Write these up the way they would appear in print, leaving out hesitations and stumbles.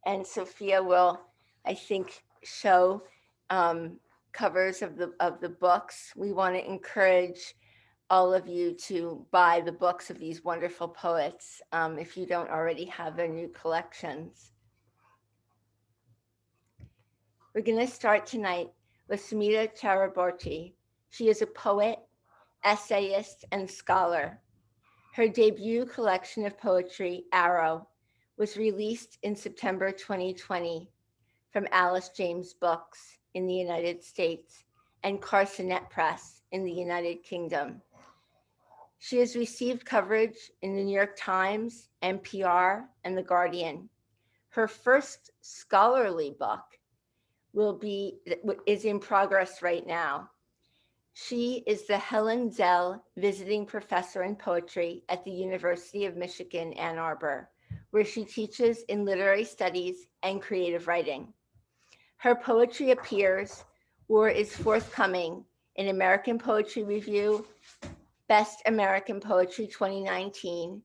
and Sophia will, I think, show covers of the books. We want to encourage all of you to buy the books of these wonderful poets if you don't already have their new collections. We're going to start tonight with Smita Charaborty. She is a poet, essayist, and scholar. Her debut collection of poetry, Arrow, was released in September 2020 from Alice James Books in the United States and Carsonet Press in the United Kingdom. She has received coverage in the New York Times, NPR, and The Guardian. Her first scholarly book is in progress right now. She is the Helen Zell Visiting Professor in Poetry at the University of Michigan, Ann Arbor, where she teaches in literary studies and creative writing. Her poetry appears or is forthcoming in American Poetry Review, Best American Poetry 2019,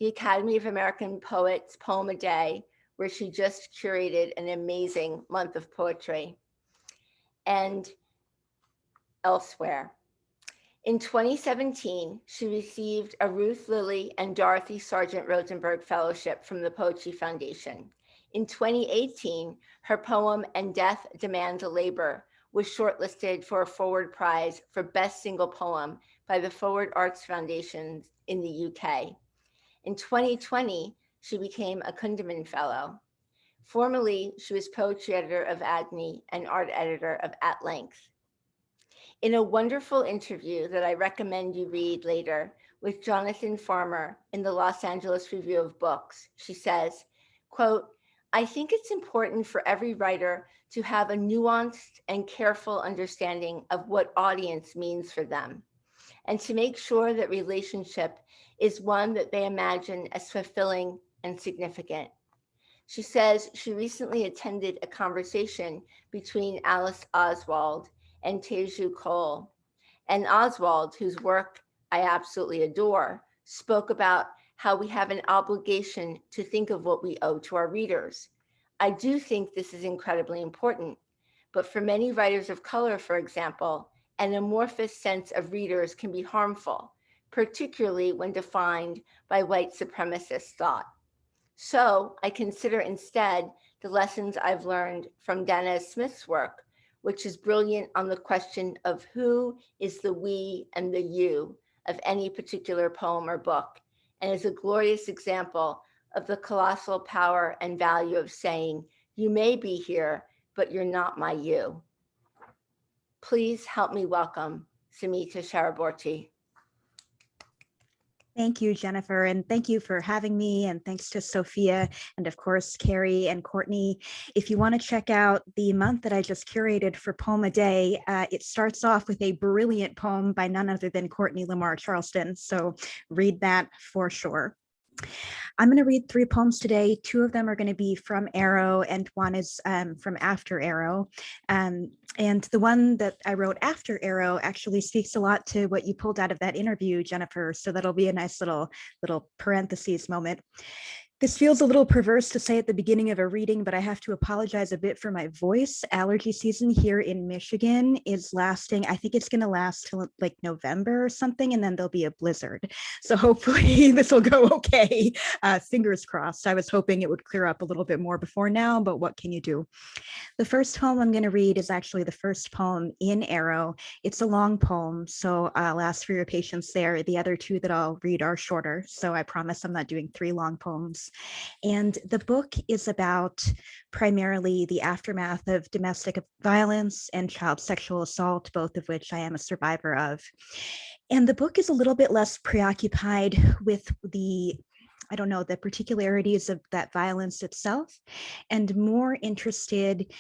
the Academy of American Poets Poem a Day, where she just curated an amazing month of poetry, and elsewhere. In 2017, she received a Ruth, Lilly, and Dorothy Sargent Rosenberg Fellowship from the Poetry Foundation. In 2018, her poem And Death Demand a Labor was shortlisted for a Forward Prize for Best Single Poem by the Forward Arts Foundation in the UK. In 2020, she became a Kundiman Fellow. Formerly, she was poetry editor of AGNI and art editor of At Length. In a wonderful interview that I recommend you read later with Jonathan Farmer in the Los Angeles Review of Books, she says, quote, "I think it's important for every writer to have a nuanced and careful understanding of what audience means for them, and to make sure that relationship is one that they imagine as fulfilling and significant." She says she recently attended a conversation between Alice Oswald and Teju Cole. And Oswald, whose work I absolutely adore, spoke about how we have an obligation to think of what we owe to our readers. I do think this is incredibly important, but for many writers of color, for example, an amorphous sense of readers can be harmful, particularly when defined by white supremacist thought. So I consider instead the lessons I've learned from Dana Smith's work, which is brilliant on the question of who is the we and the you of any particular poem or book, and is a glorious example of the colossal power and value of saying, you may be here, but you're not my you. Please help me welcome Sumita Charaborty. Thank you, Jennifer, and thank you for having me, and thanks to Sophia, and of course, Carrie and Courtney. If you want to check out the month that I just curated for Poem a Day, it starts off with a brilliant poem by none other than Cortney Lamar Charleston, so read that for sure. I'm going to read 3 poems today. 2 of them are going to be from Arrow, and 1 is from After Arrow. And the one that I wrote after Arrow actually speaks a lot to what you pulled out of that interview, Jennifer. So that'll be a nice little parentheses moment. This feels a little perverse to say at the beginning of a reading, but I have to apologize a bit for my voice. Allergy season here in Michigan is lasting. I think it's going to last till like November or something, and then there'll be a blizzard. So hopefully this will go okay. Fingers crossed. I was hoping it would clear up a little bit more before now, but what can you do? The first poem I'm going to read is actually the first poem in Arrow. It's a long poem, so I'll ask for your patience there. The other 2 that I'll read are shorter, so I promise I'm not doing 3 long poems. And the book is about primarily the aftermath of domestic violence and child sexual assault, both of which I am a survivor of. And the book is a little bit less preoccupied with the particularities of that violence itself, and more interested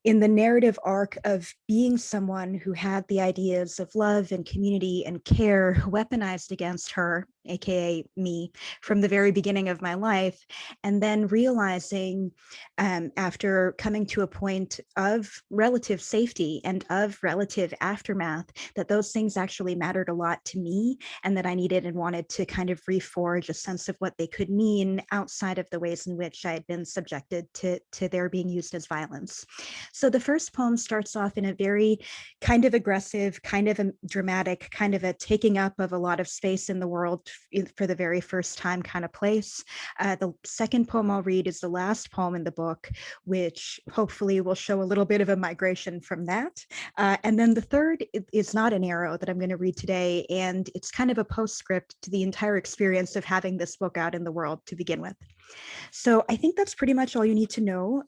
in the narrative arc of being someone who had the ideas of love and community and care weaponized against her AKA me, from the very beginning of my life. And then realizing after coming to a point of relative safety and of relative aftermath, that those things actually mattered a lot to me, and that I needed and wanted to kind of reforge a sense of what they could mean outside of the ways in which I had been subjected to their being used as violence. So the first poem starts off in a very kind of aggressive, kind of a dramatic, kind of a taking up of a lot of space in the world for the very first time kind of place. The second poem I'll read is the last poem in the book, which hopefully will show a little bit of a migration from that. And then the third is not an arrow that I'm going to read today, and it's kind of a postscript to the entire experience of having this book out in the world to begin with. So I think that's pretty much all you need to know.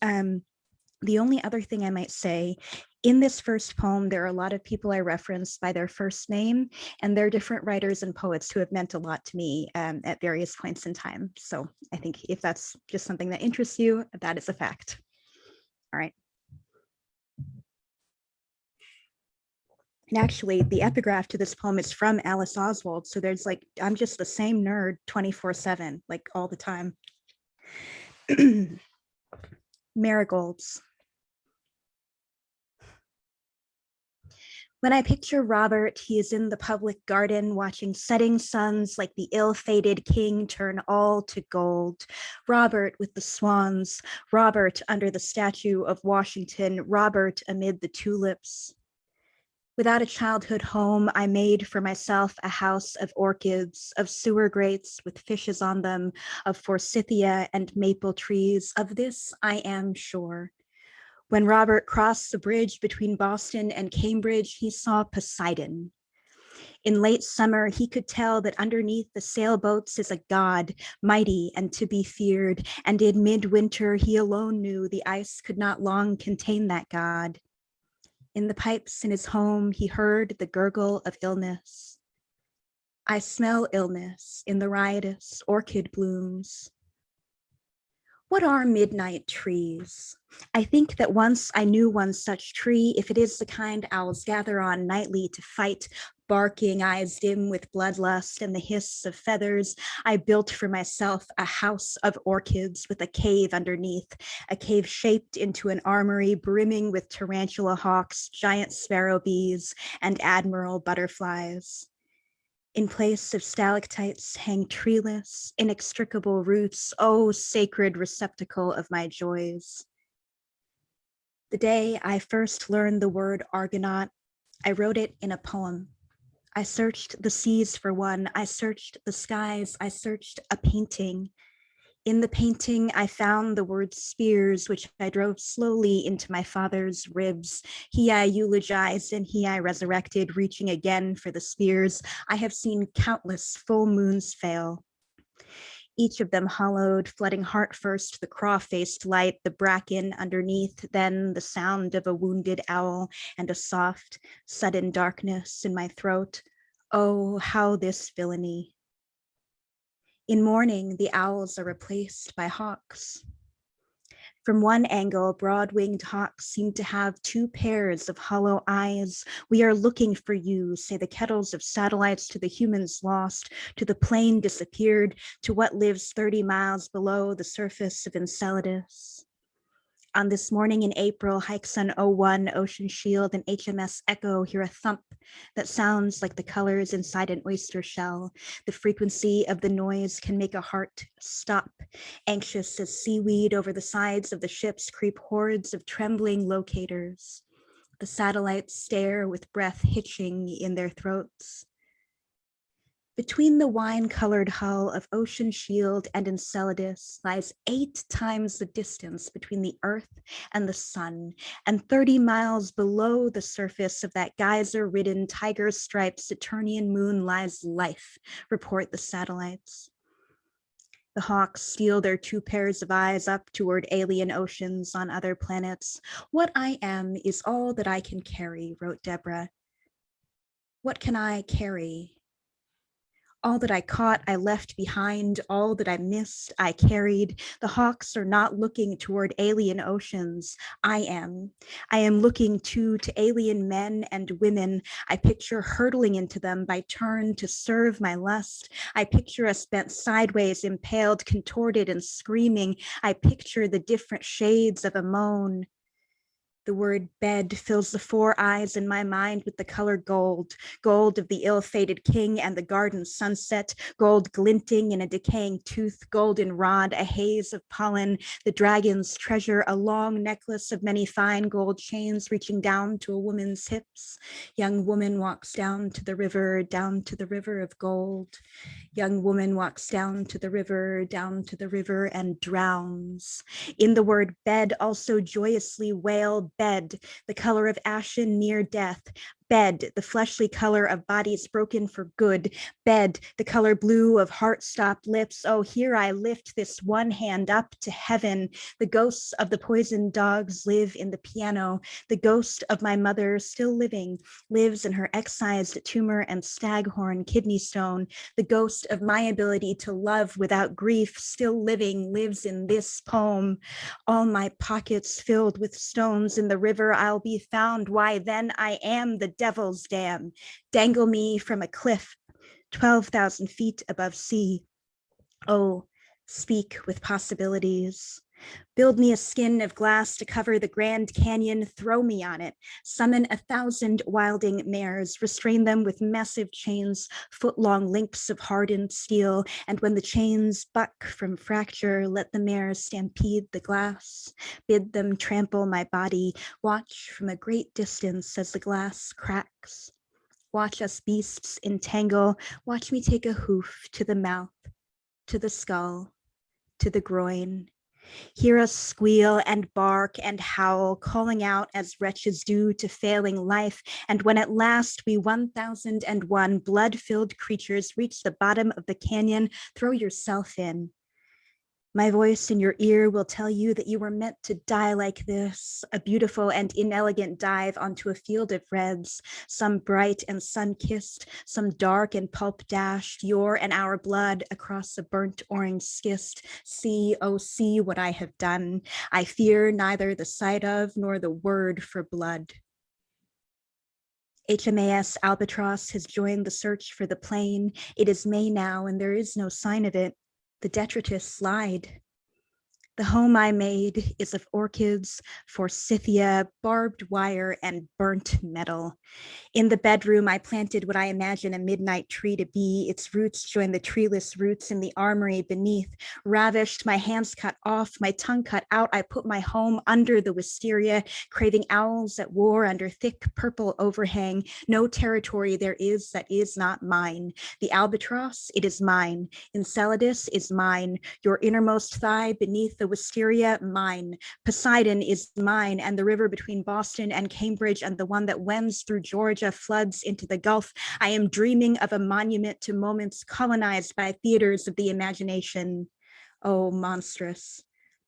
The only other thing I might say, in this first poem, there are a lot of people I reference by their first name, and they're different writers and poets who have meant a lot to me at various points in time. So I think if that's just something that interests you, that is a fact. All right. And actually, the epigraph to this poem is from Alice Oswald. So there's like, I'm just the same nerd 24/7, like all the time. Marigolds. When I picture Robert, he is in the public garden watching setting suns like the ill-fated king turn all to gold. Robert with the swans, Robert under the statue of Washington, Robert amid the tulips. Without a childhood home, I made for myself a house of orchids, of sewer grates with fishes on them, of forsythia and maple trees. Of this I am sure. When Robert crossed the bridge between Boston and Cambridge, he saw Poseidon. In late summer, he could tell that underneath the sailboats is a god, mighty and to be feared, and in midwinter, he alone knew the ice could not long contain that god. In the pipes in his home, he heard the gurgle of illness. I smell illness in the riotous orchid blooms. What are midnight trees? I think that once I knew one such tree, if it is the kind owls gather on nightly to fight, barking, eyes dim with bloodlust and the hiss of feathers, I built for myself a house of orchids with a cave underneath, a cave shaped into an armory brimming with tarantula hawks, giant sparrow bees, and admiral butterflies. In place of stalactites hang treeless, inextricable roots, oh, sacred receptacle of my joys. The day I first learned the word Argonaut, I wrote it in a poem. I searched the seas for one, I searched the skies, I searched a painting. In the painting, I found the word spears, which I drove slowly into my father's ribs. He I eulogized and he I resurrected, reaching again for the spears. I have seen countless full moons fail. Each of them hollowed, flooding heart first, the craw-faced light, the bracken underneath, then the sound of a wounded owl and a soft, sudden darkness in my throat. Oh, how this villainy. In morning, the owls are replaced by hawks. From one angle, broad-winged hawks seem to have two pairs of hollow eyes. We are looking for you, say the kettles of satellites to the humans lost, to the plane disappeared, to what lives 30 miles below the surface of Enceladus. On this morning in April, Hikesun 01, Ocean Shield, and HMS Echo hear a thump that sounds like the colors inside an oyster shell. The frequency of the noise can make a heart stop. Anxious as seaweed over the sides of the ships creep hordes of trembling locators. The satellites stare with breath hitching in their throats. Between the wine-colored hull of Ocean Shield and Enceladus lies 8 times the distance between the Earth and the sun, and 30 miles below the surface of that geyser-ridden tiger-striped Saturnian moon lies life, report the satellites. The hawks steal their 2 pairs of eyes up toward alien oceans on other planets. What I am is all that I can carry, wrote Deborah. What can I carry? All that I caught, I left behind. All that I missed, I carried. The hawks are not looking toward alien oceans. I am. I am looking to alien men and women. I picture hurtling into them by turn to serve my lust. I picture us bent sideways, impaled, contorted, and screaming. I picture the different shades of a moan. The word bed fills the four eyes in my mind with the color gold, gold of the ill-fated king and the garden sunset, gold glinting in a decaying tooth, golden rod, a haze of pollen, the dragon's treasure, a long necklace of many fine gold chains reaching down to a woman's hips. Young woman walks down to the river of gold. Young woman walks down to the river, and drowns. In the word bed, also joyously wail bed, the color of ashen near death. Bed, the fleshly color of bodies broken for good. Bed, the color blue of heart-stopped lips. Oh, here I lift this one hand up to heaven. The ghosts of the poisoned dogs live in the piano. The ghost of my mother, still living, lives in her excised tumor and staghorn kidney stone. The ghost of my ability to love without grief, still living, lives in this poem. All my pockets filled with stones, in the river I'll be found. Why, then I am the devil's dam. Dangle me from a cliff 12,000 feet above sea. Oh, speak with possibilities. Build me a skin of glass to cover the Grand Canyon, throw me on it, summon 1,000 wilding mares, restrain them with massive chains, foot-long links of hardened steel, and when the chains buck from fracture, let the mares stampede the glass, bid them trample my body, watch from a great distance as the glass cracks. Watch us beasts entangle, watch me take a hoof to the mouth, to the skull, to the groin. Hear us squeal and bark and howl, calling out as wretches do to failing life. And when at last we 1,001 blood-filled creatures reach the bottom of the canyon, throw yourself in. My voice in your ear will tell you that you were meant to die like this, a beautiful and inelegant dive onto a field of reds, some bright and sun-kissed, some dark and pulp-dashed, your and our blood across a burnt orange schist. See, oh, see what I have done. I fear neither the sight of nor the word for blood. HMAS Albatross has joined the search for the plane. It is May now, and there is no sign of it. The detritus slide. The home I made is of orchids, forsythia, barbed wire, and burnt metal. In the bedroom, I planted what I imagine a midnight tree to be. Its roots join the treeless roots in the armory beneath. Ravished, my hands cut off, my tongue cut out, I put my home under the wisteria, craving owls at war under thick purple overhang. No territory there is that is not mine. The albatross, it is mine. Enceladus is mine. Your innermost thigh beneath the wisteria, mine. Poseidon is mine, and the river between Boston and Cambridge and the one that wends through Georgia floods into the Gulf. I am dreaming of a monument to moments colonized by theaters of the imagination. Oh, monstrous.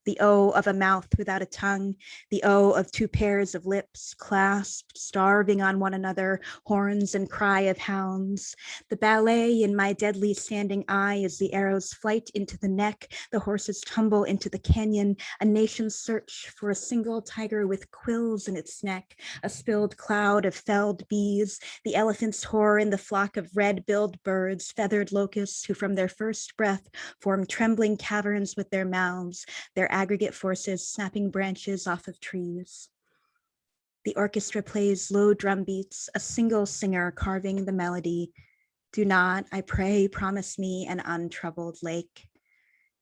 The O of a mouth without a tongue, the O of two pairs of lips clasped, starving on one another, horns and cry of hounds. The ballet in my deadly standing eye is the arrow's flight into the neck, the horses tumble into the canyon, a nation's search for a single tiger with quills in its neck, a spilled cloud of felled bees, the elephant's horror in the flock of red-billed birds, feathered locusts who from their first breath form trembling caverns with their mouths, their aggregate forces snapping branches off of trees. The orchestra plays low drum beats, a single singer carving the melody. Do not, I pray, promise me an untroubled lake.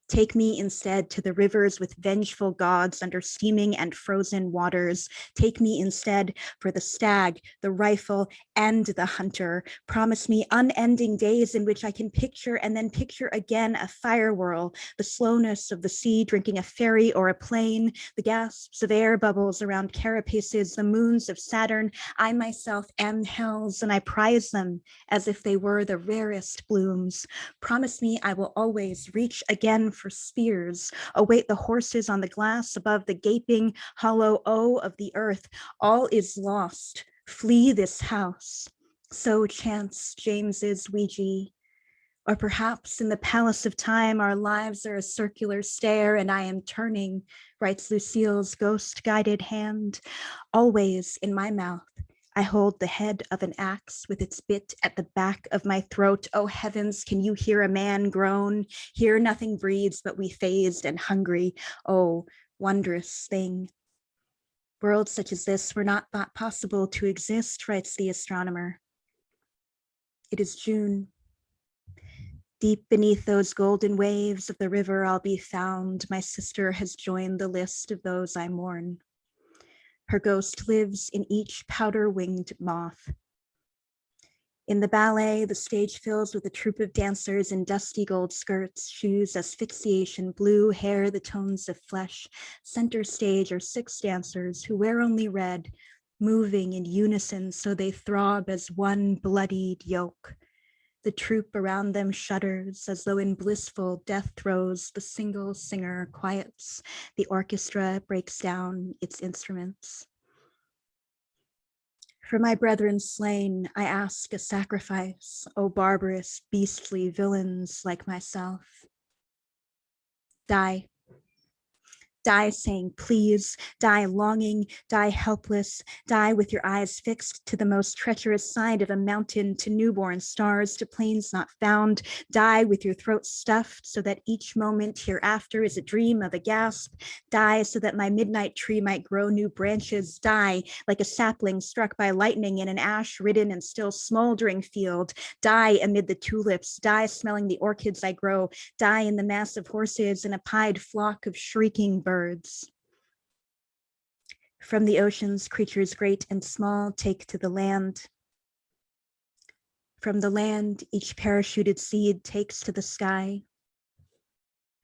Take me instead to the rivers with vengeful gods under steaming and frozen waters. Take me instead for the stag, the rifle, and the hunter. Promise me unending days in which I can picture and then picture again a fire whirl, the slowness of the sea drinking a ferry or a plane, the gasps of air bubbles around carapaces, the moons of Saturn. I myself am hells, and I prize them as if they were the rarest blooms. Promise me I will always reach again for spears, await the horses on the glass above the gaping hollow O of the earth. All is lost. Flee this house. So chants James's Ouija. Or perhaps in the palace of time, our lives are a circular stare, and I am turning, writes Lucille's ghost-guided hand. Always in my mouth, I hold the head of an axe with its bit at the back of my throat. Oh heavens, can you hear a man groan? Here nothing breathes but we phased and hungry. Oh, wondrous thing. Worlds such as this were not thought possible to exist, writes the astronomer. It is June. Deep beneath those golden waves of the river I'll be found. My sister has joined the list of those I mourn. Her ghost lives in each powder-winged moth. In the ballet, the stage fills with a troupe of dancers in dusty gold skirts, shoes asphyxiation blue, hair the tones of flesh. Center stage are 6 dancers who wear only red, moving in unison so they throb as one bloodied yoke. The troupe around them shudders as though in blissful death throes. The single singer quiets. The orchestra breaks down its instruments. For my brethren slain, I ask a sacrifice, O barbarous, beastly villains like myself. Die. Die saying please, die longing, die helpless, die with your eyes fixed to the most treacherous side of a mountain, to newborn stars, to plains not found, die with your throat stuffed so that each moment hereafter is a dream of a gasp, die so that my midnight tree might grow new branches, die like a sapling struck by lightning in an ash-ridden and still smoldering field, die amid the tulips, die smelling the orchids I grow, die in the mass of horses and a pied flock of shrieking birds. From the oceans, creatures great and small take to the land. From the land, each parachuted seed takes to the sky.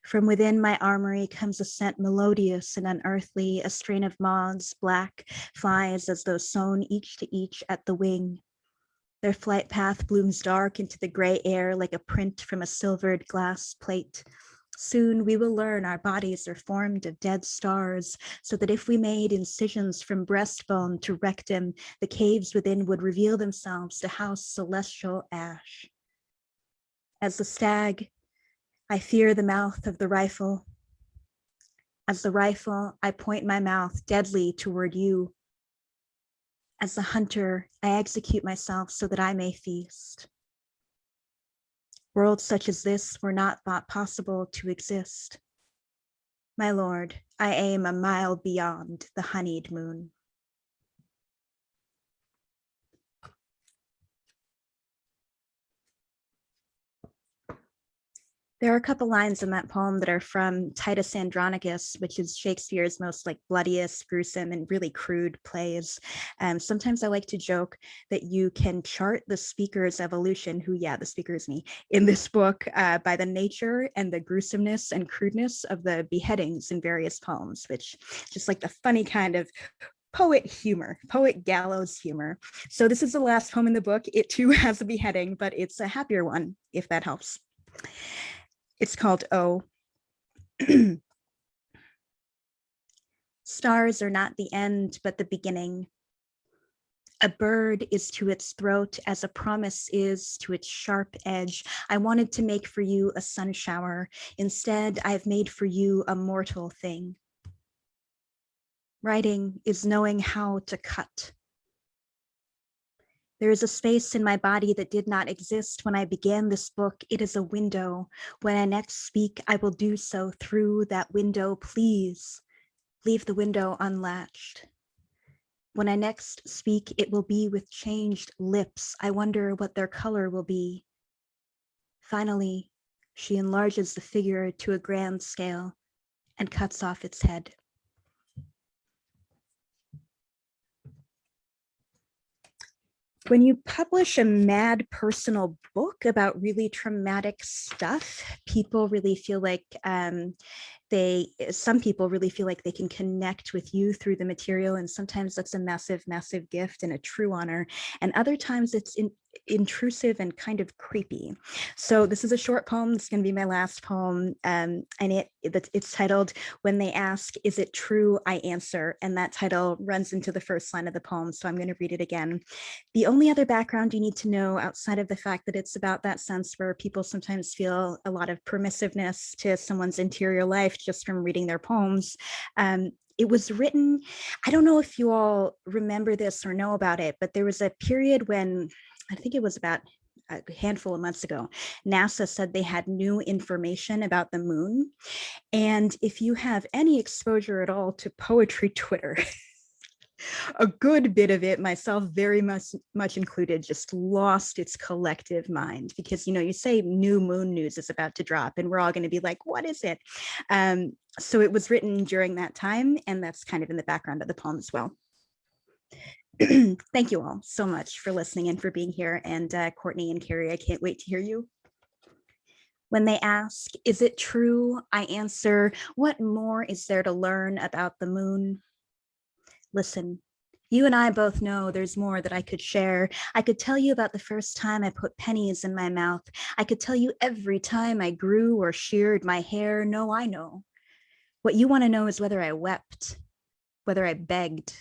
From within my armory comes a scent melodious and unearthly, a strain of moths, black, flies as though sewn each to each at the wing. Their flight path blooms dark into the gray air like a print from a silvered glass plate. Soon we will learn our bodies are formed of dead stars, so that if we made incisions from breastbone to rectum, the caves within would reveal themselves to house celestial ash. As the stag, I fear the mouth of the rifle. As the rifle, I point my mouth deadly toward you. As the hunter, I execute myself so that I may feast. Worlds such as this were not thought possible to exist. My lord, I aim a mile beyond the honeyed moon. There are a couple lines in that poem that are from Titus Andronicus, which is Shakespeare's most bloodiest, gruesome, and really crude plays. Sometimes I like to joke that you can chart the speaker's evolution, the speaker is me, in this book by the nature and the gruesomeness and crudeness of the beheadings in various poems, which just like the funny kind of poet humor, poet gallows humor. So this is the last poem in the book. It too has a beheading, but it's a happier one, if that helps. It's called O. Stars are not the end, but the beginning. A bird is to its throat as a promise is to its sharp edge. I wanted to make for you a sun shower. Instead, I've made for you a mortal thing. Writing is knowing how to cut. There is a space in my body that did not exist when I began this book. It is a window. When I next speak, I will do so through that window. Please leave the window unlatched. When I next speak, it will be with changed lips. I wonder what their color will be. Finally, she enlarges the figure to a grand scale and cuts off its head. When you publish a mad personal book about really traumatic stuff, people really feel like some people really feel like they can connect with you through the material, and sometimes that's a massive, massive gift and a true honor. And other times intrusive and kind of creepy. So this is a short poem. This is going to be my last poem. And it's titled, When They Ask, Is It True? I Answer. And that title runs into the first line of the poem. So I'm going to read it again. The only other background you need to know outside of the fact that it's about that sense where people sometimes feel a lot of permissiveness to someone's interior life just from reading their poems. It was written, I don't know if you all remember this or know about it, but there was a period when, I think it was about a handful of months ago, NASA said they had new information about the moon. And if you have any exposure at all to poetry Twitter, a good bit of it, myself very much included, just lost its collective mind because, you say new moon news is about to drop and we're all going to be like, what is it? So it was written during that time, and that's kind of in the background of the poem as well. Thank you all so much for listening and for being here. And Courtney and Carrie, I can't wait to hear you. When they ask, is it true? I answer, what more is there to learn about the moon? Listen, you and I both know there's more that I could share. I could tell you about the first time I put pennies in my mouth. I could tell you every time I grew or sheared my hair. No, I know. What you want to know is whether I wept, whether I begged.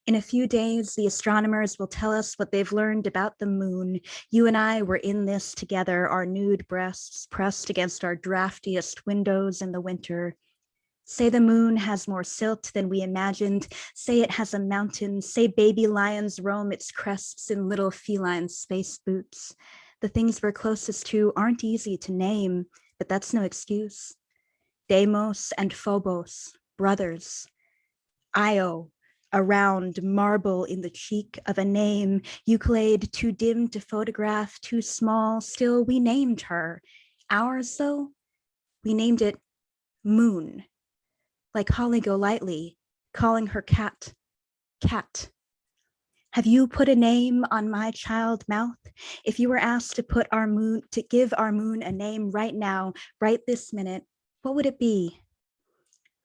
In a few days, the astronomers will tell us what they've learned about the moon. You and I were in this together, our nude breasts pressed against our draftiest windows in the winter. Say the moon has more silt than we imagined. Say it has a mountain. Say baby lions roam its crests in little feline space boots. The things we're closest to aren't easy to name, but that's no excuse. Deimos and Phobos, brothers. Io, a round marble in the cheek of a name. Euclid, too dim to photograph, too small. Still, we named her. Ours, though, we named it Moon. Like Holly Golightly, calling her cat, Cat. Have you put a name on my child mouth? If you were asked to give our moon a name right now, right this minute, what would it be?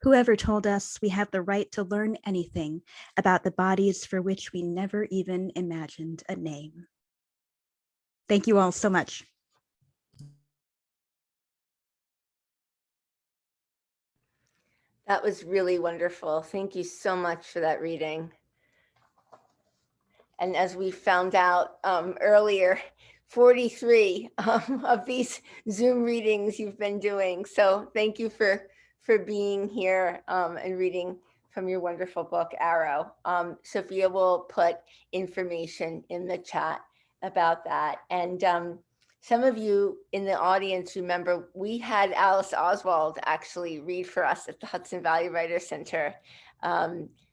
Whoever told us we have the right to learn anything about the bodies for which we never even imagined a name. Thank you all so much. That was really wonderful. Thank you so much for that reading. And as we found out earlier, 43 of these Zoom readings you've been doing. So thank you for being here and reading from your wonderful book, Arrow. Sophia will put information in the chat about that. And some of you in the audience remember we had Alice Oswald actually read for us at the Hudson Valley Writers Center.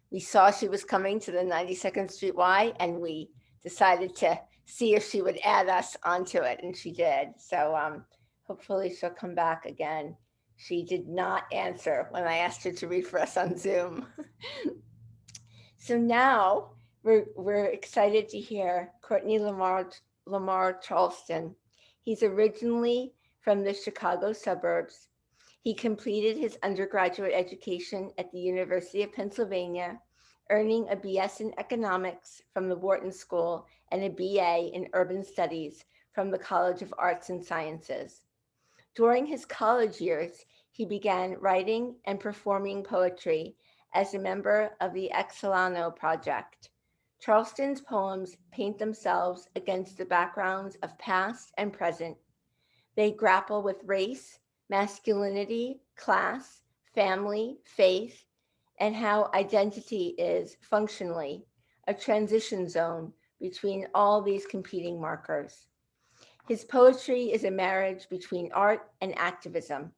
We saw she was coming to the 92nd Street Y, and we decided to see if she would add us onto it, and she did. So hopefully she'll come back again. She did not answer when I asked her to read for us on Zoom. So now we're excited to hear Cortney Lamar Charleston. He's originally from the Chicago suburbs. He completed his undergraduate education at the University of Pennsylvania, earning a BS in economics from the Wharton School and a BA in urban studies from the College of Arts and Sciences. During his college years, he began writing and performing poetry as a member of the Salerno Project. Charleston's poems paint themselves against the backgrounds of past and present. They grapple with race, masculinity, class, family, faith, and how identity is functionally a transition zone between all these competing markers. His poetry is a marriage between art and activism,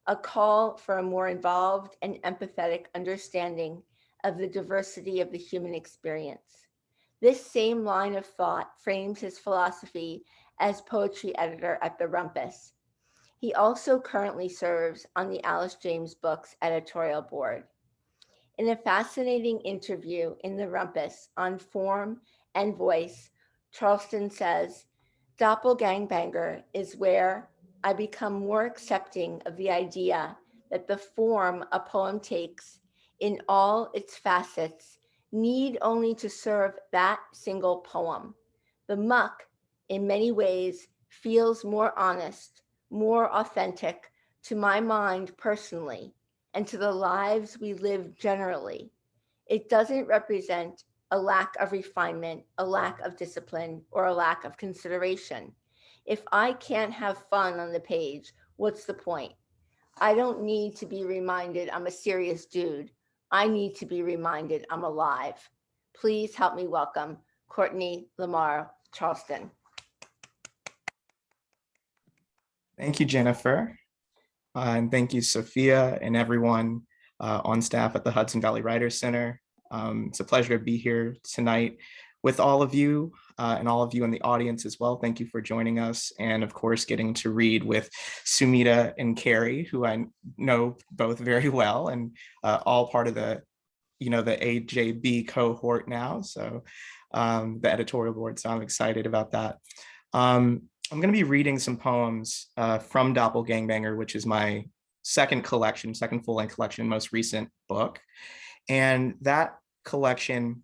a call for a more involved and empathetic understanding of the diversity of the human experience. This same line of thought frames his philosophy as poetry editor at the Rumpus. He also currently serves on the Alice James Books editorial board. In a fascinating interview in the Rumpus on form and voice, Charleston says, "Doppelgangbanger is where I become more accepting of the idea that the form a poem takes in all its facets need only to serve that single poem. The muck, in many ways, feels more honest, more authentic to my mind personally, and to the lives we live generally. It doesn't represent a lack of refinement, a lack of discipline, or a lack of consideration. If I can't have fun on the page, what's the point? I don't need to be reminded I'm a serious dude. I need to be reminded I'm alive. Please help me welcome Cortney Lamar Charleston. Thank you, Jennifer. And thank you, Sophia, and everyone on staff at the Hudson Valley Writers Center. It's a pleasure to be here tonight with all of you and all of you in the audience as well. Thank you for joining us. And of course, getting to read with Sumita and Carrie, who I know both very well and all part of the AJB cohort now. So the editorial board, so I'm excited about that. I'm going to be reading some poems from Doppelgangbanger, which is my second full-length collection, most recent book. And that collection,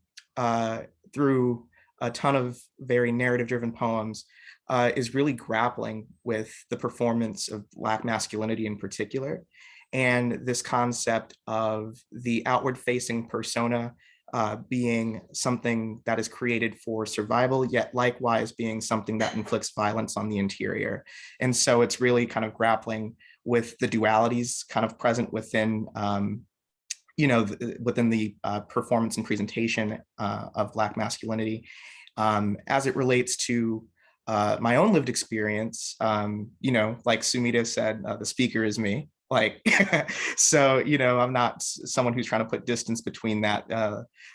through a ton of very narrative-driven poems, is really grappling with the performance of Black masculinity in particular, and this concept of the outward-facing persona being something that is created for survival, yet likewise being something that inflicts violence on the interior. And so it's really kind of grappling with the dualities kind of present within, within the performance and presentation of Black masculinity as it relates to my own lived experience. Like Sumita said, the speaker is me. So, I'm not someone who's trying to put distance between that.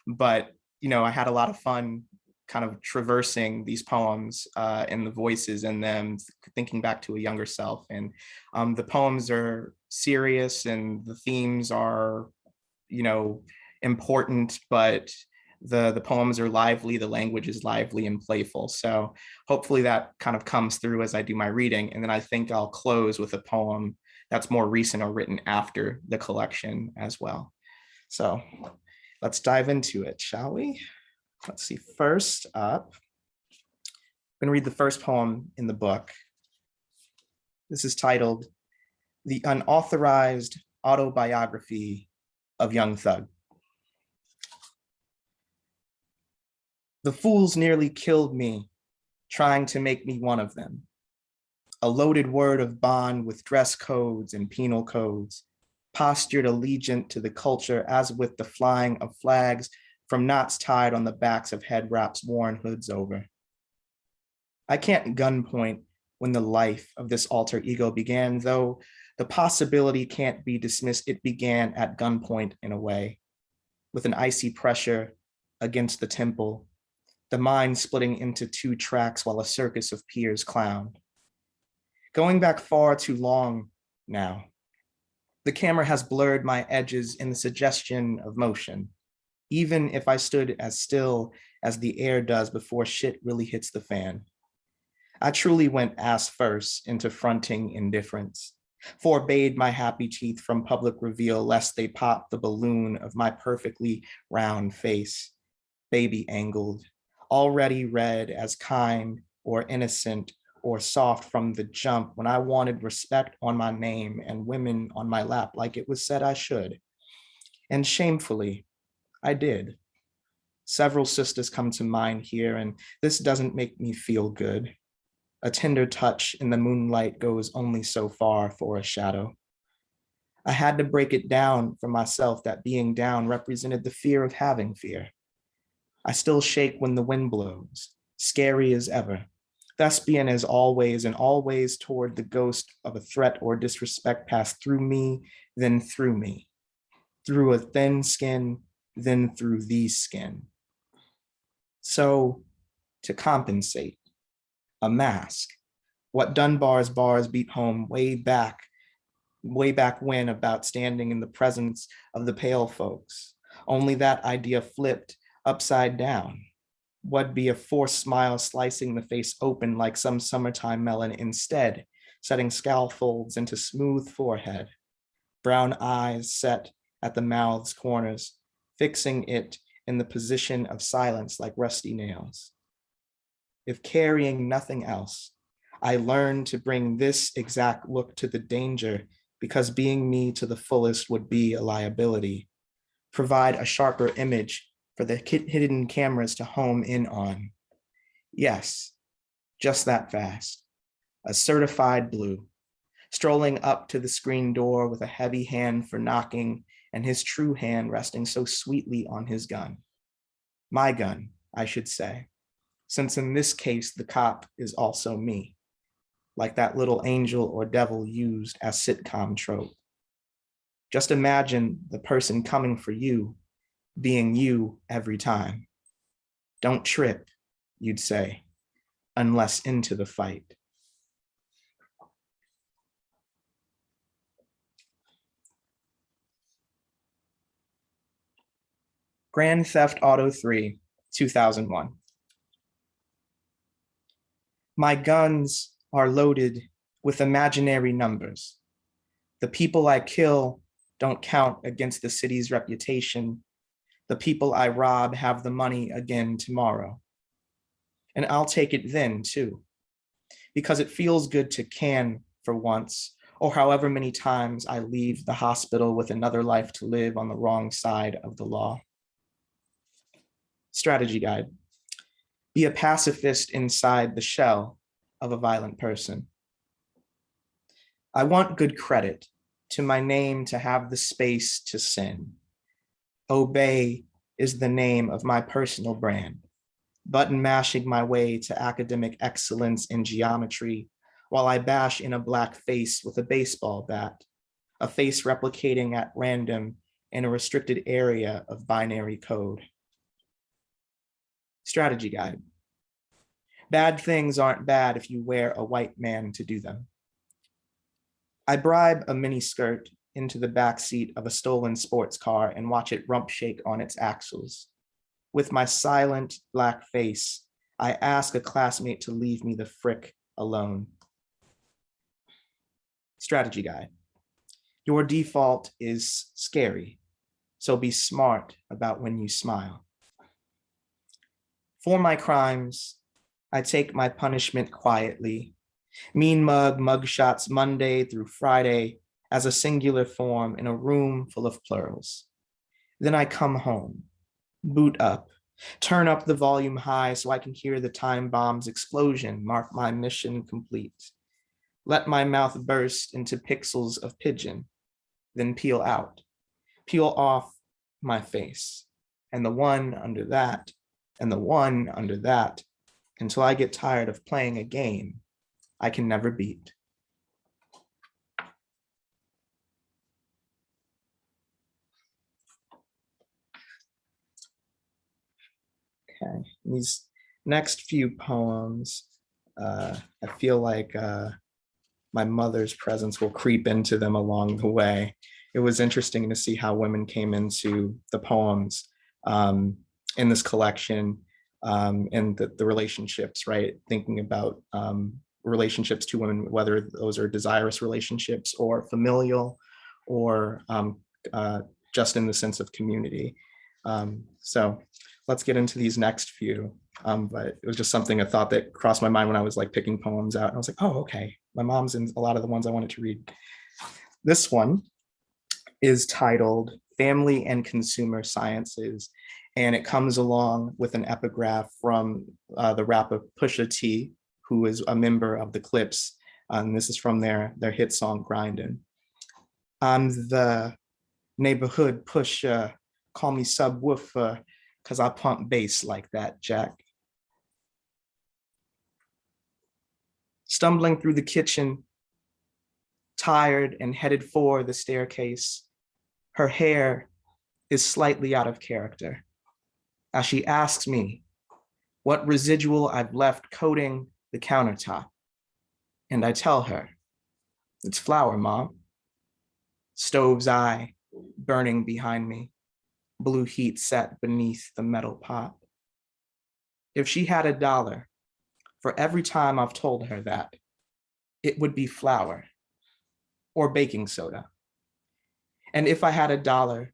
But, I had a lot of fun kind of traversing these poems and the voices in them, thinking back to a younger self. And the poems are serious and the themes are, important, but the poems are lively, the language is lively and playful. So hopefully that kind of comes through as I do my reading. And then I think I'll close with a poem that's more recent or written after the collection as well. So let's dive into it, shall we? Let's see, first up, I'm gonna read the first poem in the book. This is titled, The Unauthorized Autobiography of Young Thug. The fools nearly killed me, trying to make me one of them. A loaded word of bond with dress codes and penal codes, postured allegiant to the culture as with the flying of flags from knots tied on the backs of head wraps worn hoods over. I can't gunpoint when the life of this alter ego began, though the possibility can't be dismissed. It began at gunpoint in a way, with an icy pressure against the temple, the mind splitting into two tracks while a circus of peers clowned. Going back far too long now, the camera has blurred my edges in the suggestion of motion, even if I stood as still as the air does before shit really hits the fan. I truly went ass first into fronting indifference, forbade my happy teeth from public reveal lest they pop the balloon of my perfectly round face, baby angled, already read as kind or innocent or soft from the jump when I wanted respect on my name and women on my lap like it was said I should. And shamefully, I did. Several sisters come to mind here, and this doesn't make me feel good. A tender touch in the moonlight goes only so far for a shadow. I had to break it down for myself that being down represented the fear of having fear. I still shake when the wind blows, scary as ever. Thespian as always, and always toward the ghost of a threat or disrespect passed through me, then through me, through a thin skin, then through the skin. So, to compensate, a mask, what Dunbar's bars beat home way back when about standing in the presence of the pale folks, only that idea flipped upside down. Would be a forced smile slicing the face open like some summertime melon, instead setting scaffolds into smooth forehead, brown eyes set at the mouth's corners, fixing it in the position of silence like rusty nails. if carrying nothing else, I learned to bring this exact look to the danger because being me to the fullest would be a liability. Provide a sharper image for the hidden cameras to home in on. Yes, just that fast. A certified blue, strolling up to the screen door with a heavy hand for knocking and his true hand resting so sweetly on his gun. My gun, I should say, since in this case, the cop is also me, like that little angel or devil used as sitcom trope. Just imagine the person coming for you being you every time. Don't trip, you'd say, unless into the fight. Grand Theft Auto 3, 2001. My guns are loaded with imaginary numbers. The people I kill don't count against the city's reputation. The people I rob have the money again tomorrow. And I'll take it then too, because it feels good to can for once, or however many times I leave the hospital with another life to live on the wrong side of the law. Strategy guide. Be a pacifist inside the shell of a violent person. I want good credit to my name to have the space to sin. Obey is the name of my personal brand, button mashing my way to academic excellence in geometry while I bash in a black face with a baseball bat, a face replicating at random in a restricted area of binary code. Strategy guide. Bad things aren't bad if you wear a white man to do them. I bribe a mini skirt into the backseat of a stolen sports car and watch it rump shake on its axles. With my silent black face, I ask a classmate to leave me the frick alone. Strategy guide. Your default is scary, so be smart about when you smile. For my crimes, I take my punishment quietly. Mean mug, mugshots Monday through Friday as a singular form in a room full of plurals. Then I come home, boot up, turn up the volume high so I can hear the time bomb's explosion mark my mission complete. Let my mouth burst into pixels of pigeon, then peel out, peel off my face, and the one under that, and the one under that, until I get tired of playing a game I can never beat. Okay, these next few poems, I feel like my mother's presence will creep into them along the way. It was interesting to see how women came into the poems in this collection and the relationships, right? Thinking about relationships to women, whether those are desirous relationships or familial or just in the sense of community. So let's get into these next few. But it was just something, a thought that crossed my mind when I was like picking poems out. And I was like, oh, okay. My mom's in a lot of the ones I wanted to read. This one is titled Family and Consumer Sciences. And it comes along with an epigraph from the rapper Pusha T, who is a member of the Clips. And this is from their hit song, Grindin'. I'm the neighborhood pusher, call me subwoofer, because I pump bass like that, Jack. Stumbling through the kitchen, tired and headed for the staircase, her hair is slightly out of character as she asks me what residual I've left coating the countertop. And I tell her, it's flour, Mom. Stove's eye burning behind me, blue heat set beneath the metal pot. If she had $1 for every time I've told her that, it would be flour or baking soda. And if I had $1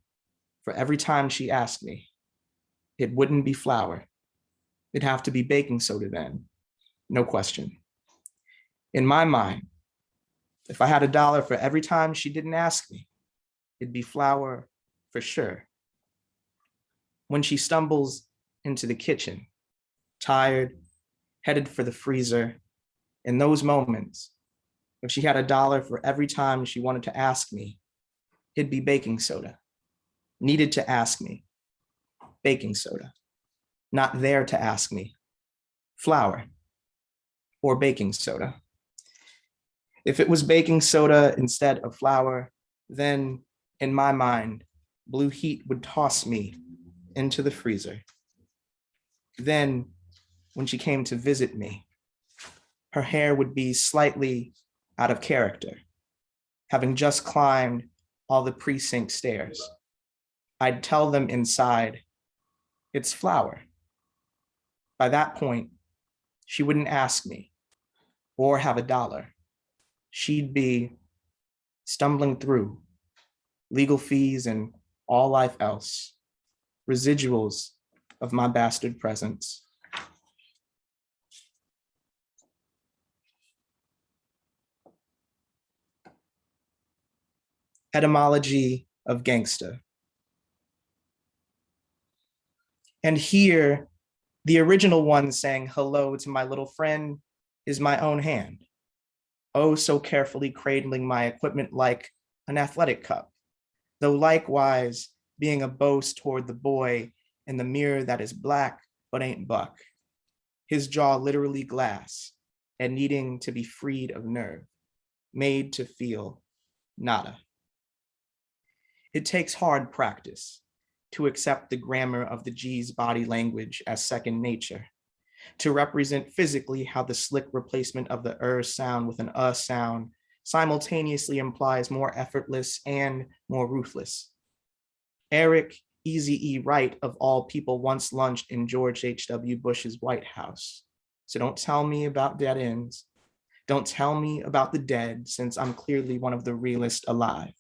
for every time she asked me, it wouldn't be flour. It'd have to be baking soda then, No question. In my mind, if I had $1 for every time she didn't ask me, it'd be flour for sure. When she stumbles into the kitchen, tired, headed for the freezer, in those moments, if she had $1 for every time she wanted to ask me, it'd be baking soda. Needed to ask me, baking soda. Not there to ask me, flour or baking soda. If it was baking soda instead of flour, then in my mind, blue heat would toss me into the freezer. Then when she came to visit me, her hair would be slightly out of character, having just climbed all the precinct stairs. I'd tell them inside, it's flour. By that point, she wouldn't ask me or have $1. She'd be stumbling through legal fees and all life else, residuals of my bastard presence. Etymology of gangsta. And here, the original one saying hello to my little friend is my own hand. Oh, so carefully cradling my equipment like an athletic cup, though likewise being a boast toward the boy in the mirror that is black but ain't buck. His jaw literally glass and needing to be freed of nerve, made to feel nada. It takes hard practice to accept the grammar of the G's body language as second nature, to represent physically how the slick replacement of the sound with an sound simultaneously implies more effortless and more ruthless. Eric Easy-E Wright of all people once lunched in George H.W. Bush's White House. So don't tell me about dead ends. Don't tell me about the dead, since I'm clearly one of the realest alive.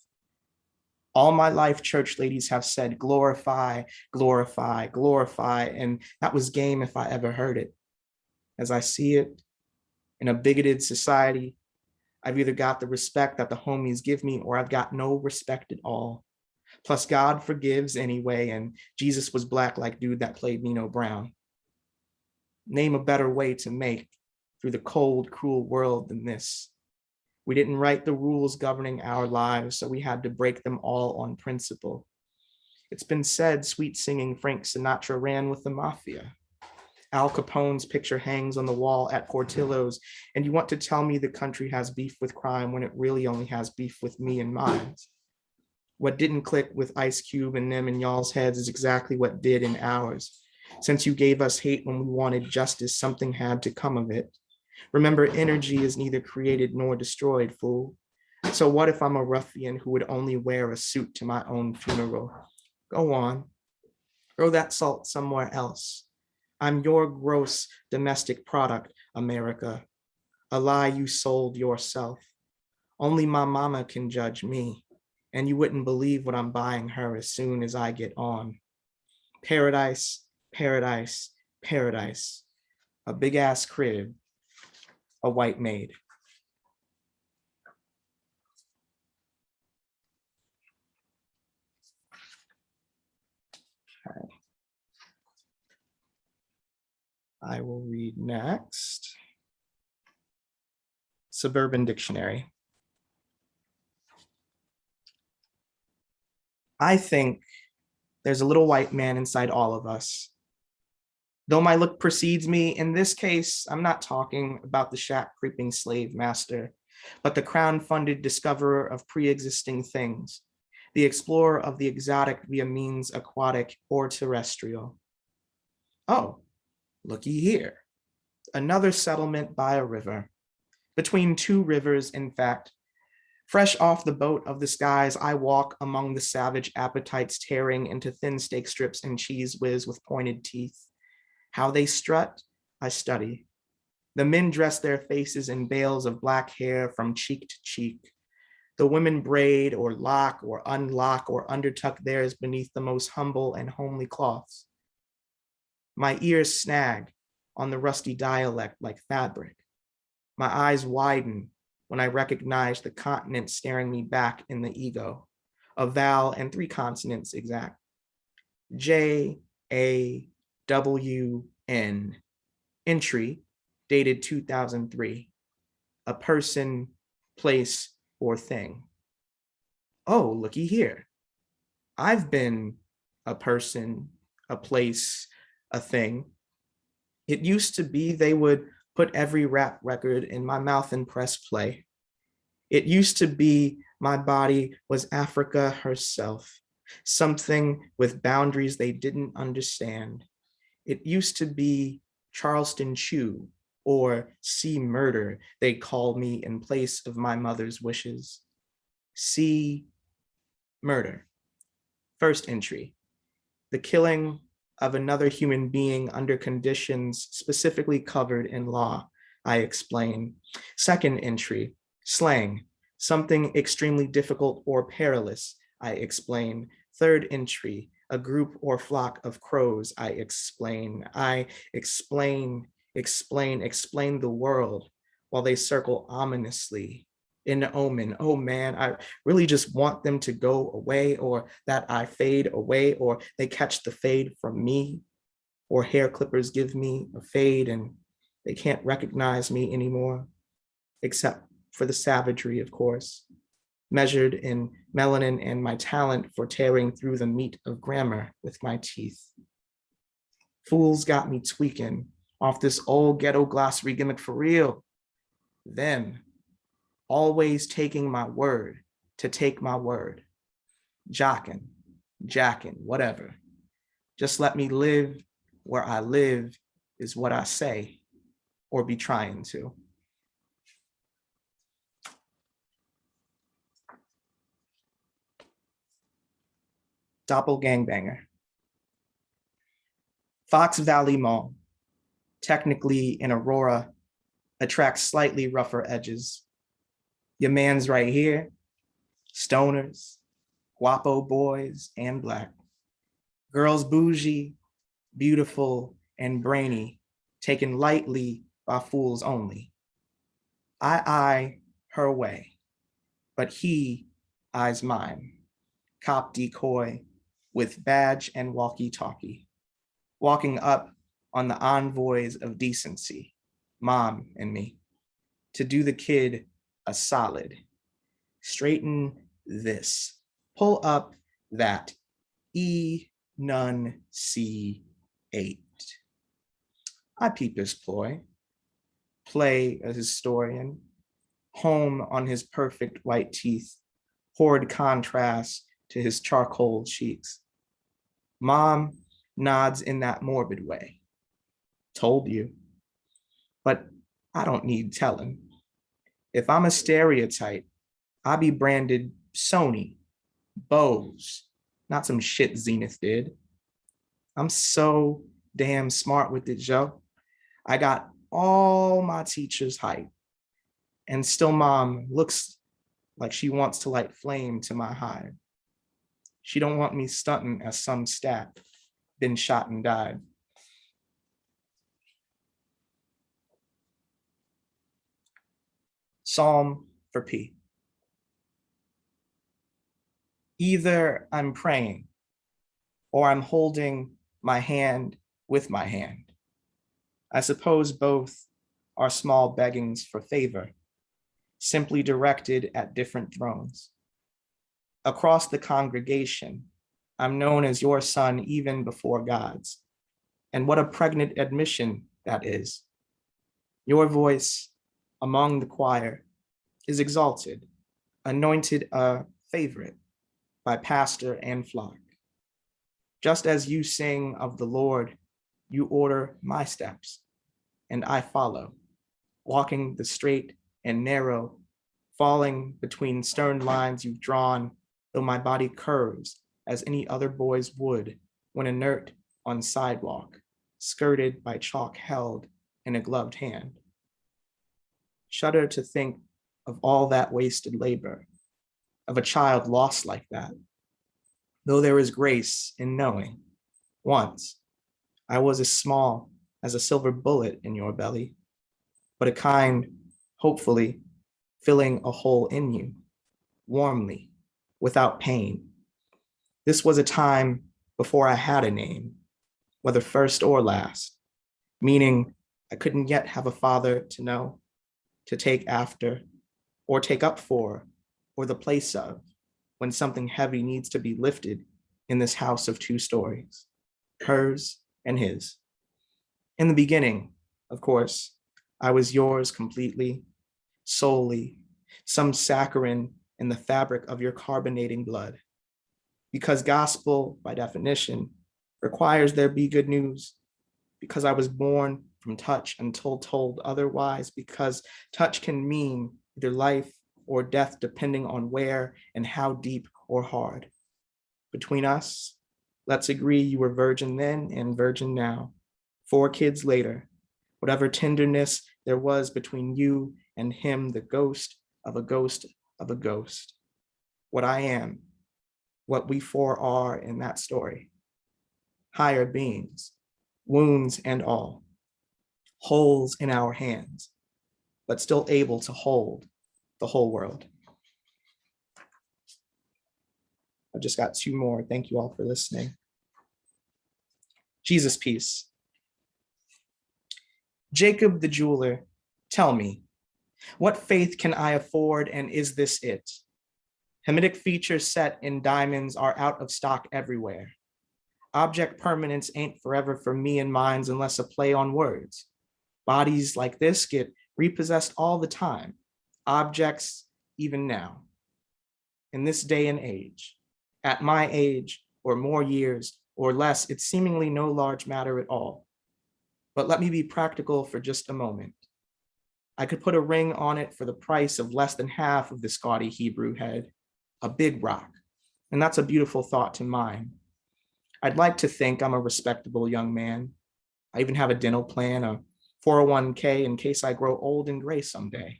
All my life, church ladies have said, glorify, glorify, glorify, and that was game if I ever heard it. As I see it, in a bigoted society, I've either got the respect that the homies give me or I've got no respect at all. Plus God forgives anyway, and Jesus was black like dude that played Nino Brown. Name a better way to make through the cold, cruel world than this. We didn't write the rules governing our lives, so we had to break them all on principle. It's been said sweet singing Frank Sinatra ran with the mafia. Al Capone's picture hangs on the wall at Portillo's, and you want to tell me the country has beef with crime when it really only has beef with me and mine. What didn't click with Ice Cube and them in y'all's heads is exactly what did in ours. Since you gave us hate when we wanted justice, something had to come of it. Remember, energy is neither created nor destroyed, fool. So what if I'm a ruffian who would only wear a suit to my own funeral? Go on, throw that salt somewhere else. I'm your gross domestic product, America, a lie you sold yourself. Only my mama can judge me, and you wouldn't believe what I'm buying her as soon as I get on. Paradise, paradise, paradise, a big ass crib, a white maid. Okay. I will read next. Suburban Dictionary. I think there's a little white man inside all of us. Though my look precedes me, in this case, I'm not talking about the shack creeping slave master, but the crown-funded discoverer of pre-existing things, the explorer of the exotic via means aquatic or terrestrial. Oh, looky here, another settlement by a river, between two rivers, in fact. Fresh off the boat of the skies, I walk among the savage appetites tearing into thin steak strips and cheese whiz with pointed teeth. How they strut, I study. The men dress their faces in bales of black hair from cheek to cheek. The women braid or lock or unlock or undertuck theirs beneath the most humble and homely cloths. My ears snag on the rusty dialect like fabric. My eyes widen when I recognize the continent staring me back in the ego, a vowel and 3 consonants exact. JAWN, entry dated 2003, a person, place, or thing. Oh, looky here. I've been a person, a place, a thing. It used to be they would put every rap record in my mouth and press play. It used to be my body was Africa herself, something with boundaries they didn't understand. It used to be Charleston Chew or C Murder, they called me in place of my mother's wishes. C Murder. First entry, the killing of another human being under conditions specifically covered in law, I explain. Second entry, slang, something extremely difficult or perilous, I explain. Third entry, a group or flock of crows, I explain. I explain the world while they circle ominously in omen. Oh man, I really just want them to go away, or that I fade away, or they catch the fade from me, or hair clippers give me a fade and they can't recognize me anymore, except for the savagery, of course, measured in melanin and my talent for tearing through the meat of grammar with my teeth. Fools got me tweaking off this old ghetto glossary gimmick for real. Them, always taking my word to take my word. Jocking, jacking, whatever. Just let me live where I live is what I say, or be trying to. Doppelgangbanger. Fox Valley Mall, technically in Aurora, attracts slightly rougher edges. Your man's right here, stoners, guapo boys, and Black. Girls bougie, beautiful, and brainy, taken lightly by fools only. I eye her way, but he eyes mine. Cop decoy with badge and walkie-talkie, walking up on the envoys of decency, mom and me, to do the kid a solid. Straighten this, pull up that, E none C8. I peep his ploy, play a historian, home on his perfect white teeth, horrid contrast to his charcoal cheeks. Mom nods in that morbid way. Told you. But I don't need telling. If I'm a stereotype, I be branded Sony, Bose, not some shit Zenith did. I'm so damn smart with it, Joe. I got all my teachers' height, and still mom looks like she wants to light flame to my hive. She don't want me stunting as some stat, been shot and died. Psalm for P. Either I'm praying or I'm holding my hand with my hand. I suppose both are small beggings for favor, simply directed at different thrones. Across the congregation, I'm known as your son even before God's. And what a pregnant admission that is. Your voice among the choir is exalted, anointed a favorite by pastor and flock. Just as you sing of the Lord, you order my steps, and I follow, walking the straight and narrow, falling between stern lines you've drawn, though my body curves as any other boy's would when inert on sidewalk, skirted by chalk held in a gloved hand. Shudder to think of all that wasted labor, of a child lost like that. Though there is grace in knowing, once I was as small as a silver bullet in your belly, but a kind, hopefully, filling a hole in you, warmly, without pain. This was a time before I had a name, whether first or last, meaning I couldn't yet have a father to know, to take after, or take up for, or the place of, when something heavy needs to be lifted in this house of 2 stories, hers and his. In the beginning, of course, I was yours completely, solely, some saccharin in the fabric of your carbonating blood. Because gospel, by definition, requires there be good news. Because I was born from touch until told otherwise. Because touch can mean either life or death, depending on where and how deep or hard. Between us, let's agree you were virgin then and virgin now. 4 kids later, whatever tenderness there was between you and him, the ghost of a ghost of a ghost. What I am, what we 4 are in that story. Higher beings, wounds and all, holes in our hands, but still able to hold the whole world. I've just got 2 more. Thank you all for listening. Jesus piece. Jacob the jeweler, tell me, what faith can I afford, and is this it? Hamitic features set in diamonds are out of stock everywhere. Object permanence ain't forever for me and mines unless a play on words. Bodies like this get repossessed all the time. Objects even now. In this day and age, at my age, or more years, or less, it's seemingly no large matter at all. But let me be practical for just a moment. I could put a ring on it for the price of less than half of this gaudy Hebrew head, a big rock, and that's a beautiful thought to mine. I'd like to think I'm a respectable young man. I even have a dental plan, a 401k in case I grow old and gray someday.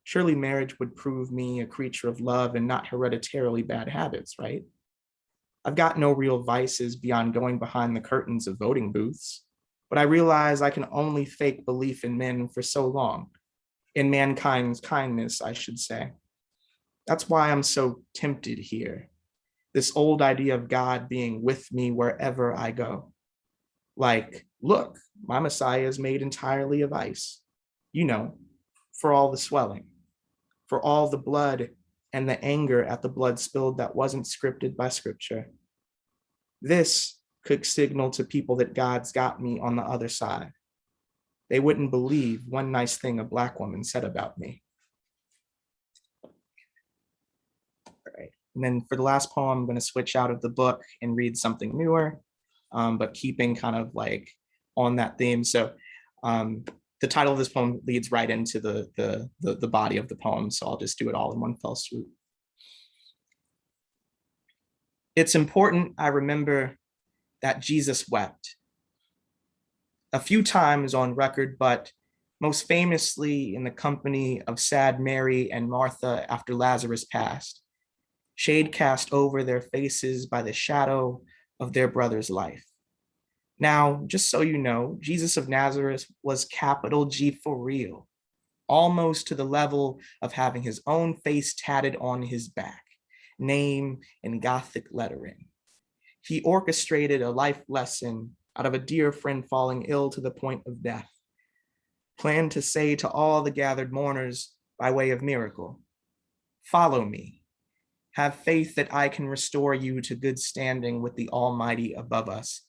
Surely marriage would prove me a creature of love and not hereditarily bad habits, right? I've got no real vices beyond going behind the curtains of voting booths, but I realize I can only fake belief in men for so long, in mankind's kindness, I should say. That's why I'm so tempted here, this old idea of God being with me wherever I go. Like, look, my Messiah is made entirely of ice, you know, for all the swelling, for all the blood and the anger at the blood spilled that wasn't scripted by scripture. This could signal to people that God's got me on the other side. They wouldn't believe one nice thing a Black woman said about me. All right. And then for the last poem, I'm going to switch out of the book and read something newer, but keeping kind of like on that theme. So the title of this poem leads right into the body of the poem. So I'll just do it all in one fell swoop. It's important I remember that Jesus wept. A few times on record, but most famously in the company of sad Mary and Martha after Lazarus passed, shade cast over their faces by the shadow of their brother's life. Now, just so you know, Jesus of Nazareth was capital G for real, almost to the level of having his own face tatted on his back, name in Gothic lettering. He orchestrated a life lesson out of a dear friend falling ill to the point of death, planned to say to all the gathered mourners by way of miracle, follow me, have faith that I can restore you to good standing with the Almighty above us.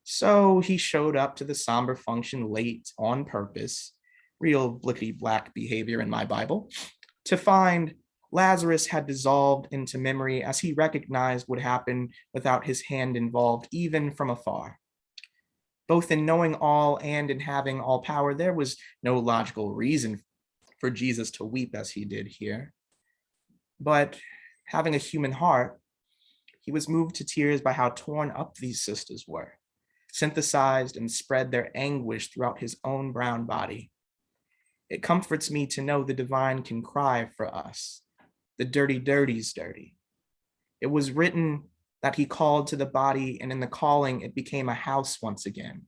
So he showed up to the somber function late on purpose, real blickety black behavior in my Bible, to find Lazarus had dissolved into memory as he recognized would happen without his hand involved, even from afar. Both in knowing all and in having all power, there was no logical reason for Jesus to weep as he did here. But having a human heart, he was moved to tears by how torn up these sisters were, synthesized and spread their anguish throughout his own brown body. It comforts me to know the divine can cry for us. The dirty dirty's dirty. It was written that he called to the body, and in the calling, it became a house once again.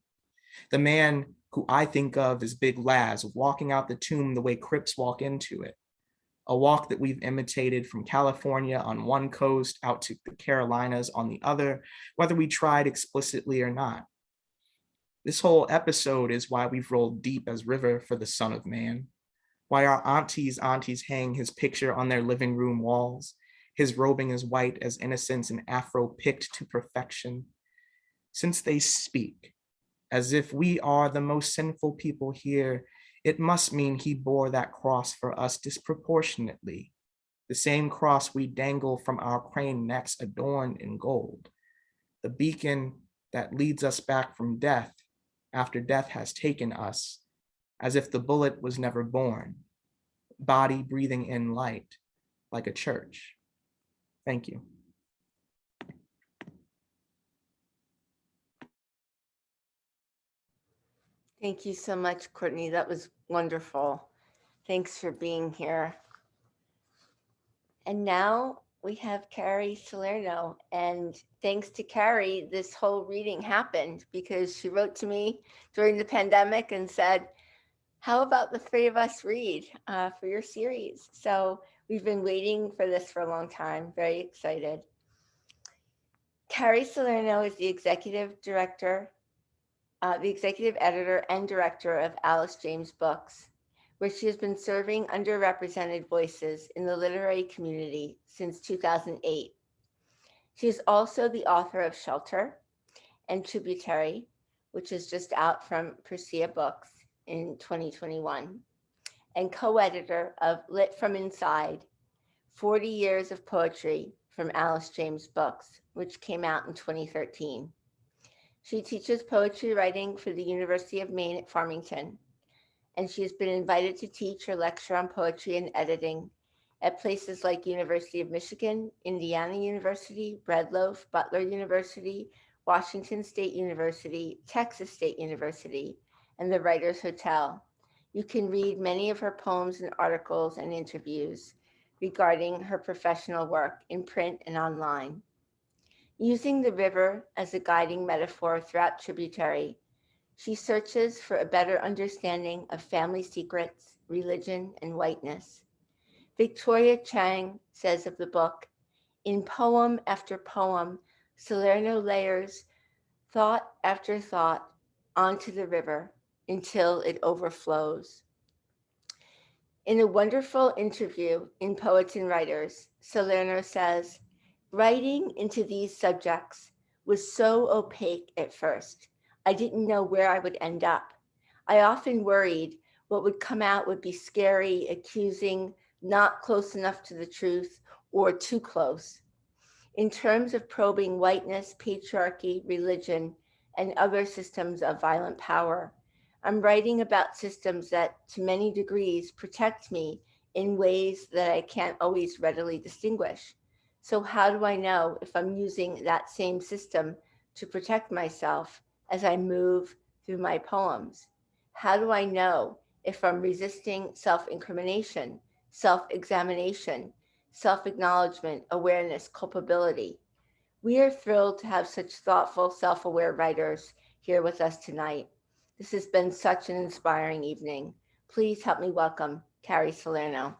The man who I think of as Big Laz, walking out the tomb the way Crips walk into it. A walk that we've imitated from California on one coast out to the Carolinas on the other, whether we tried explicitly or not. This whole episode is why we've rolled deep as river for the Son of Man, why our aunties hang his picture on their living room walls, his robing as white as innocence and afro picked to perfection. Since they speak, as if we are the most sinful people here, it must mean he bore that cross for us disproportionately, the same cross we dangle from our crane necks adorned in gold, the beacon that leads us back from death after death has taken us, as if the bullet was never born, body breathing in light like a church. Thank you. Thank you so much, Courtney. That was wonderful. Thanks for being here. And now we have Carrie Salerno. And thanks to Carrie, this whole reading happened because she wrote to me during the pandemic and said, how about the three of us read for your series? So we've been waiting for this for a long time. Very excited. Carrie Salerno is the executive editor and director of Alice James Books, where she has been serving underrepresented voices in the literary community since 2008. She is also the author of Shelter and Tributary, which is just out from Persea Books in 2021, and co-editor of Lit from Inside, 40 Years of Poetry from Alice James Books, which came out in 2013. She teaches poetry writing for the University of Maine at Farmington, and she has been invited to teach or lecture on poetry and editing at places like University of Michigan, Indiana University, Bread Loaf, Butler University, Washington State University, Texas State University, and the Writers Hotel. You can read many of her poems and articles and interviews regarding her professional work in print and online. Using the river as a guiding metaphor throughout Tributary, she searches for a better understanding of family secrets, religion, and whiteness. Victoria Chang says of the book, in poem after poem, Salerno layers thought after thought onto the river until it overflows. In a wonderful interview in Poets and Writers, Salerno says, writing into these subjects was so opaque at first. I didn't know where I would end up. I often worried what would come out would be scary, accusing, not close enough to the truth, or too close. In terms of probing whiteness, patriarchy, religion, and other systems of violent power, I'm writing about systems that, to many degrees, protect me in ways that I can't always readily distinguish. So how do I know if I'm using that same system to protect myself as I move through my poems? How do I know if I'm resisting self-incrimination, self-examination, self-acknowledgement, awareness, culpability? We are thrilled to have such thoughtful, self-aware writers here with us tonight. This has been such an inspiring evening. Please help me welcome Carrie Salerno.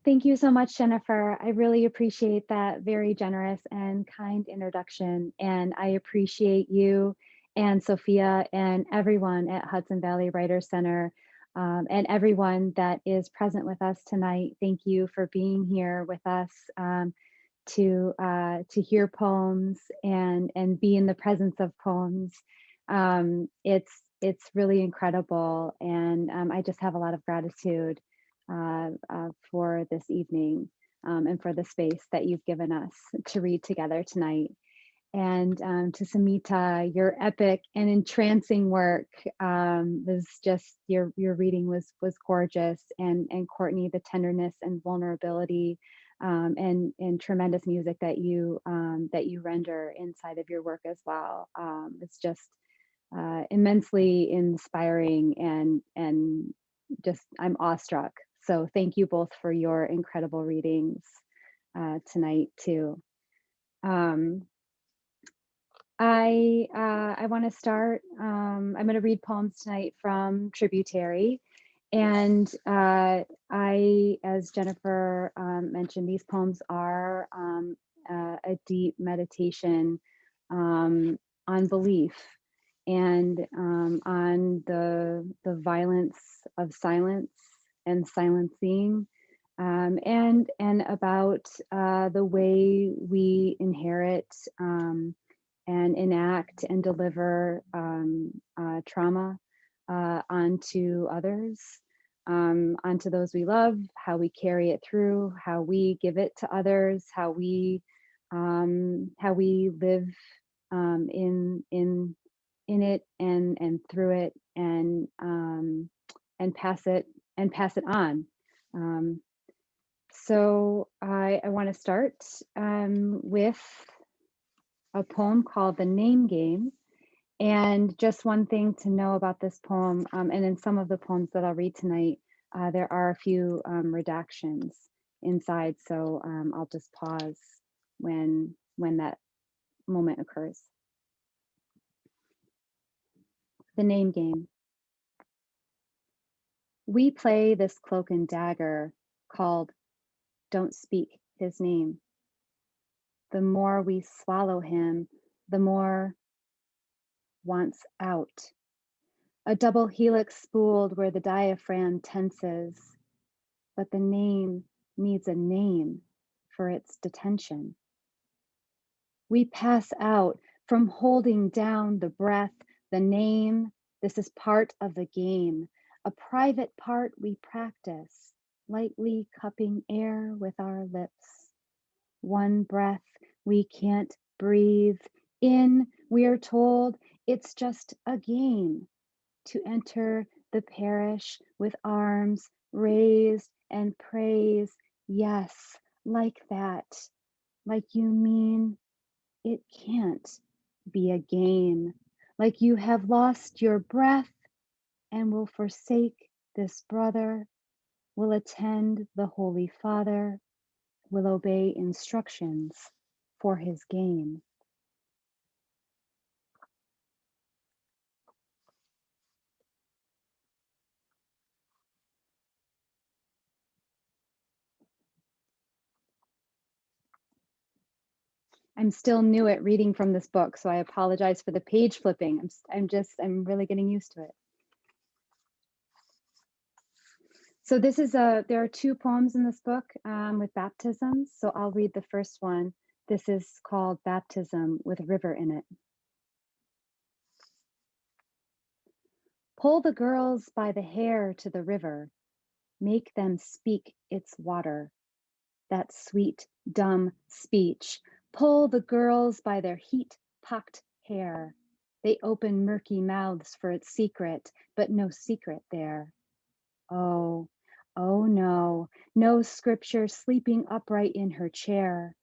Thank you so much, Jennifer. I really appreciate that very generous and kind introduction. And I appreciate you and Sophia and everyone at Hudson Valley Writers Center and everyone that is present with us tonight. Thank you for being here with us to hear poems and be in the presence of poems. It's really incredible, and I just have a lot of gratitude for this evening and for the space that you've given us to read together tonight. And to Sumita, your epic and entrancing work was just, your reading was gorgeous, and Courtney, the tenderness and vulnerability and tremendous music that you render inside of your work as well. It's just immensely inspiring, and just, I'm awestruck. So thank you both for your incredible readings tonight too. I want to start. I'm going to read poems tonight from Tributary, and as Jennifer mentioned, these poems are a deep meditation on belief and on the violence of silence and silencing, and about the way we inherit and enact and deliver trauma onto others, onto those we love, how we carry it through, how we give it to others, how we live in it and through it, and pass it on. So I want to start with a poem called The Name Game. And just one thing to know about this poem, and in some of the poems that I'll read tonight, there are a few redactions inside. So I'll just pause when that moment occurs. The Name Game. We play this cloak and dagger called Don't Speak His Name. The more we swallow him, the more wants out. A double helix spooled where the diaphragm tenses, but the name needs a name for its detention. We pass out from holding down the breath, the name. This is part of the game, a private part we practice, lightly cupping air with our lips. One breath we can't breathe in, we are told it's just a game to enter the parish with arms raised and praise. Yes, like that, like you mean it can't be a game, like you have lost your breath and will forsake this brother, will attend the Holy Father, will obey instructions for his game. I'm still new at reading from this book, so I apologize for the page flipping. I'm really getting used to it. So there are two poems in this book with baptisms. So I'll read the first one. This is called Baptism with a River in it. Pull the girls by the hair to the river, make them speak its water. That sweet, dumb speech. Pull the girls by their heat-pocked hair. They open murky mouths for its secret, but no secret there. Oh, oh no, no scripture sleeping upright in her chair.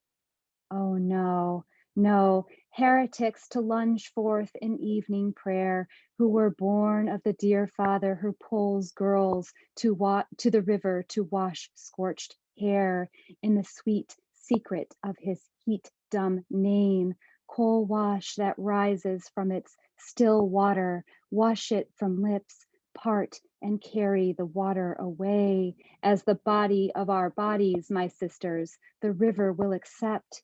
Oh no, no, heretics to lunge forth in evening prayer, who were born of the dear Father who pulls girls to the river to wash scorched hair in the sweet secret of his heat-dumb name. Coal wash that rises from its still water, wash it from lips, part and carry the water away. As the body of our bodies, my sisters, the river will accept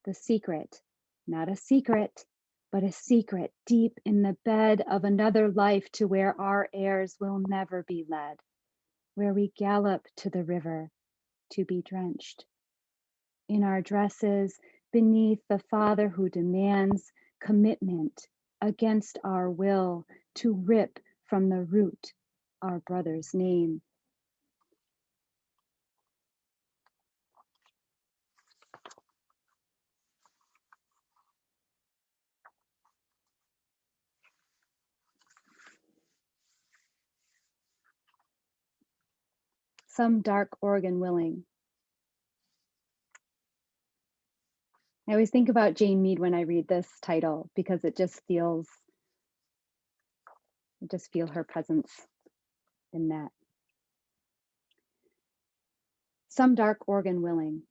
the secret, not a secret, but a secret deep in the bed of another life to where our heirs will never be led, where we gallop to the river to be drenched. In our dresses, beneath the Father who demands commitment against our will to rip from the root our brother's name. Some dark organ willing. I always think about Jane Mead when I read this title because I just feel her presence in that. Some dark organ willing.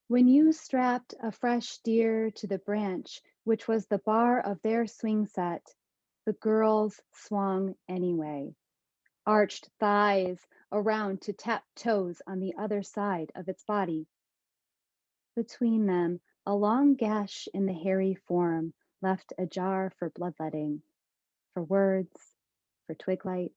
When you strapped a fresh deer to the branch, which was the bar of their swing set, the girls swung anyway, arched thighs around to tap toes on the other side of its body. Between them, a long gash in the hairy form left ajar for bloodletting, for words, for twig light.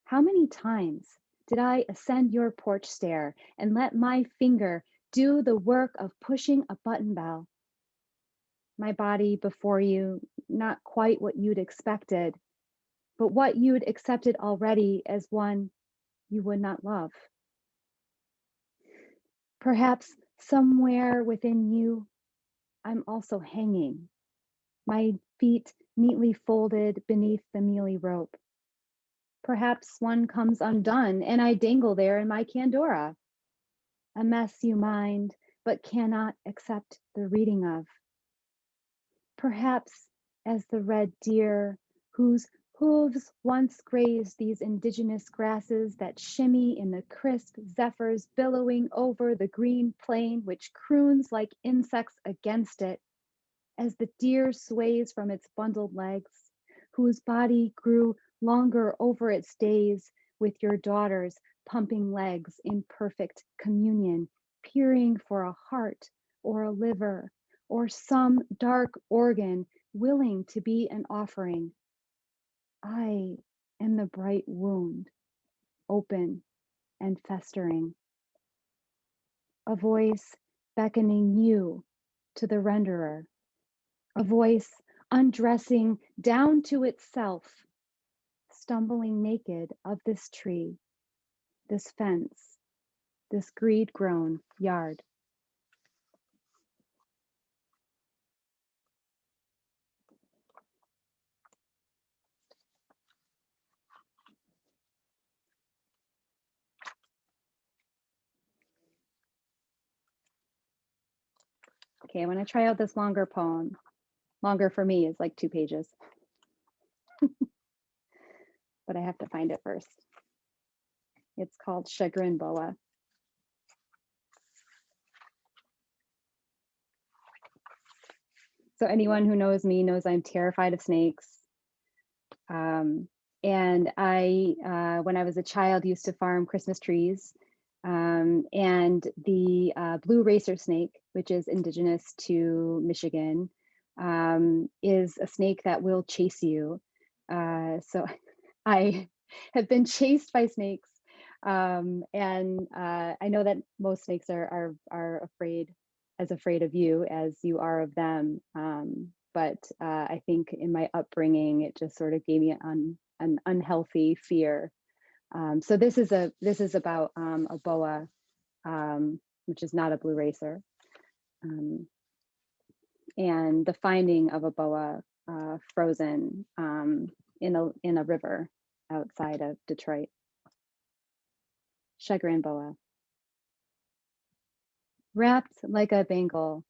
How many times did I ascend your porch stair and let my finger do the work of pushing a button bell? My body before you, not quite what you'd expected, but what you'd accepted already as one you would not love. Perhaps somewhere within you, I'm also hanging, my feet neatly folded beneath the mealy rope. Perhaps one comes undone and I dangle there in my candora, a mess you mind but cannot accept the reading of. Perhaps as the red deer whose hooves once grazed these indigenous grasses that shimmy in the crisp zephyrs billowing over the green plain which croons like insects against it, as the deer sways from its bundled legs, whose body grew longer over its days with your daughter's pumping legs in perfect communion, peering for a heart or a liver or some dark organ willing to be an offering. I am the bright wound, open and festering. A voice beckoning you to the renderer. A voice undressing down to itself, stumbling naked of this tree, this fence, this greed-grown yard. Okay, I want to try out this longer poem. Longer for me is like 2 pages. But I have to find it first. It's called Chagrin Boa. So anyone who knows me knows I'm terrified of snakes. And I, when I was a child, used to farm Christmas trees. And the blue racer snake, which is indigenous to Michigan, is a snake that will chase you. So I have been chased by snakes. And I know that most snakes are afraid of you as you are of them. But I think in my upbringing, it just sort of gave me an unhealthy fear. So this is about a boa, which is not a blue racer, and the finding of a boa frozen in a river outside of Detroit. Chagrin boa. Wrapped like a bangle,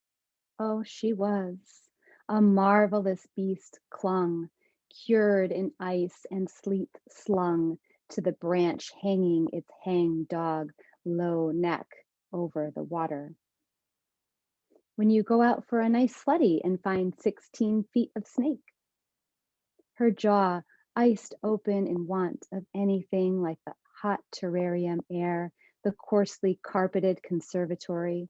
oh, she was a marvelous beast clung, cured in ice and sleep slung to the branch hanging its hang dog low neck over the water. When you go out for a nice sleddie and find 16 feet of snake, her jaw iced open in want of anything like the hot terrarium air, the coarsely carpeted conservatory.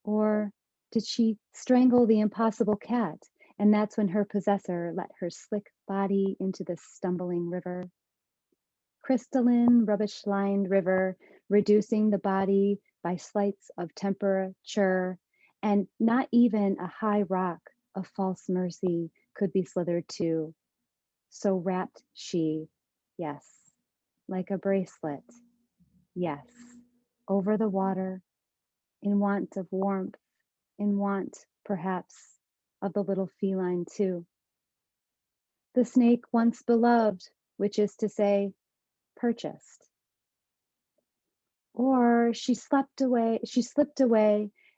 Or did she strangle the impossible cat, and that's when her possessor let her slick body into the stumbling river? Crystalline, rubbish-lined river, reducing the body by slights of temperature, and not even a high rock of false mercy could be slithered to. So wrapped she, yes, like a bracelet, yes, over the water, in want of warmth, in want, perhaps, of the little feline too. The snake once beloved, which is to say, purchased. Or she slipped away,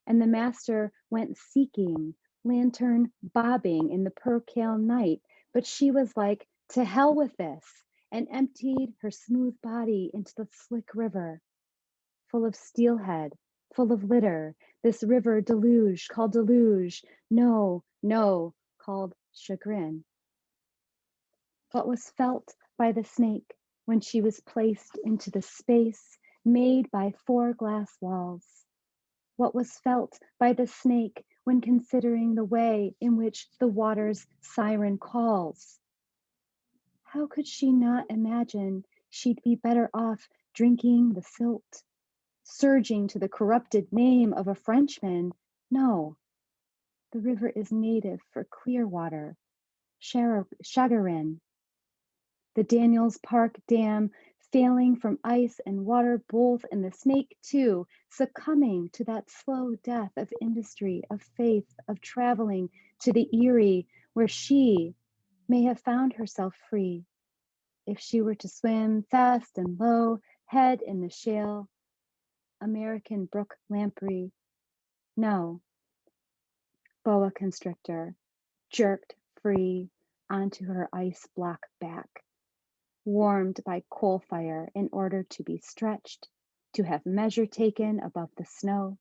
and the master went seeking, lantern bobbing in the percale night, but she was like, to hell with this, and emptied her smooth body into the slick river. full of steelhead, full of litter, this river deluge called deluge, no, no, called chagrin. What was felt by the snake when she was placed into the space made by 4 glass walls? What was felt by the snake when considering the way in which the water's siren calls? How could she not imagine she'd be better off drinking the silt, surging to the corrupted name of a Frenchman? No, the river is native for clear water, chagrin. The Daniels Park Dam failing from ice and water both, and the snake too, succumbing to that slow death of industry, of faith, of traveling to the Erie, where she may have found herself free if she were to swim fast and low, head in the shale. American brook lamprey. No. Boa constrictor, jerked free onto her ice block back, warmed by coal fire in order to be stretched, to have measure taken above the snow,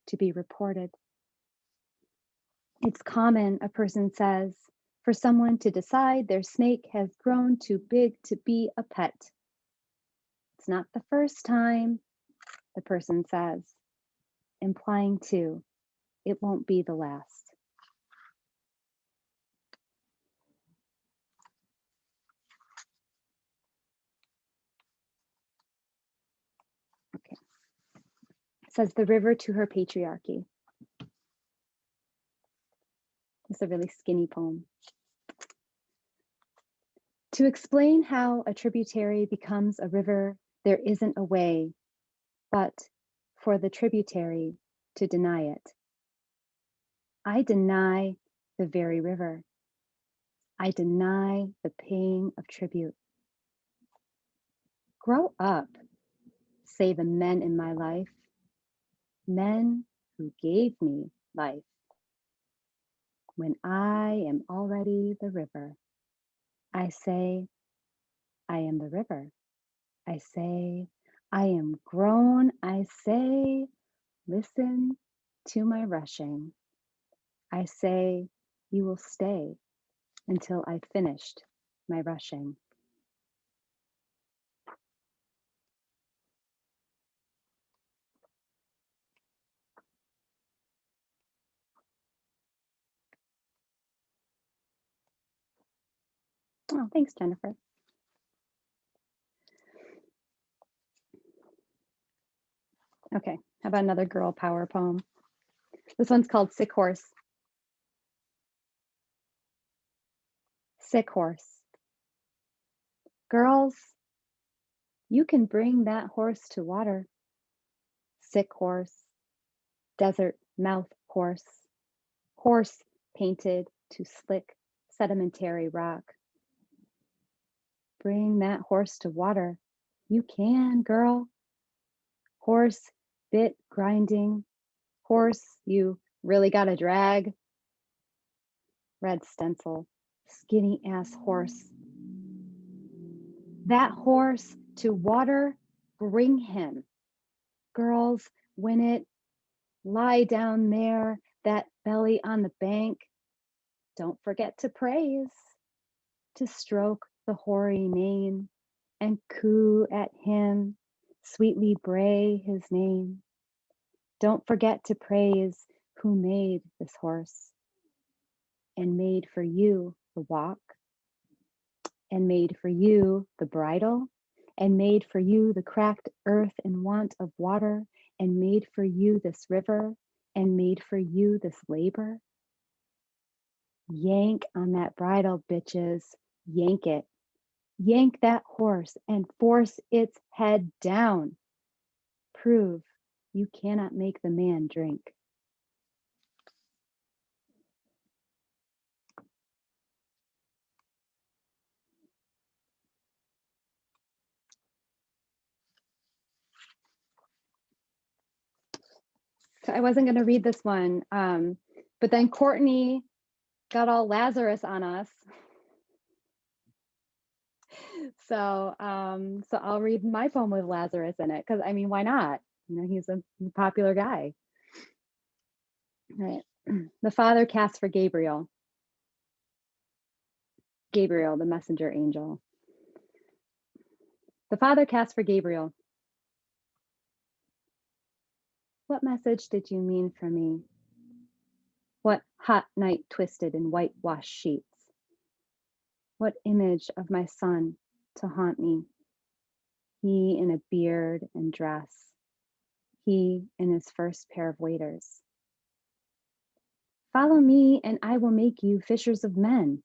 to be reported. It's common, a person says, for someone to decide their snake has grown too big to be a pet. It's not the first time, the person says, implying too, it won't be the last. Okay. It says the river to her patriarchy. It's a really skinny poem. To explain how a tributary becomes a river, there isn't a way but for the tributary to deny it. I deny the very river. I deny the paying of tribute. Grow up, say the men in my life, men who gave me life. When I am already the river, I say, I am the river. I say, I am grown. I say, listen to my rushing. I say, you will stay until I've finished my rushing. Oh, thanks, Jennifer. Okay, how about another girl power poem? This one's called Sick Horse. Sick horse. Girls, you can bring that horse to water. Sick horse, desert mouth horse, horse painted to slick sedimentary rock. Bring that horse to water. You can, girl. Horse bit grinding. Horse you really gotta drag. Red stencil, skinny ass horse. That horse to water, bring him. Girls, win it. Lie down there, that belly on the bank. Don't forget to praise, to stroke the hoary mane and coo at him, sweetly bray his name. Don't forget to praise who made this horse and made for you the walk and made for you the bridle and made for you the cracked earth in want of water and made for you this river and made for you this labor. Yank on that bridle, bitches, yank it. Yank that horse and force its head down. Prove you cannot make the man drink. So I wasn't going to read this one, but then Courtney got all Lazarus on us. So I'll read my poem with Lazarus in it, because I mean, why not? He's a popular guy. Right. The father casts for Gabriel. Gabriel, the messenger angel. The father casts for Gabriel. What message did you mean for me? What hot night twisted in whitewashed sheets? What image of my son to haunt me? He in a beard and dress. He in his first pair of waders. Follow me and I will make you fishers of men,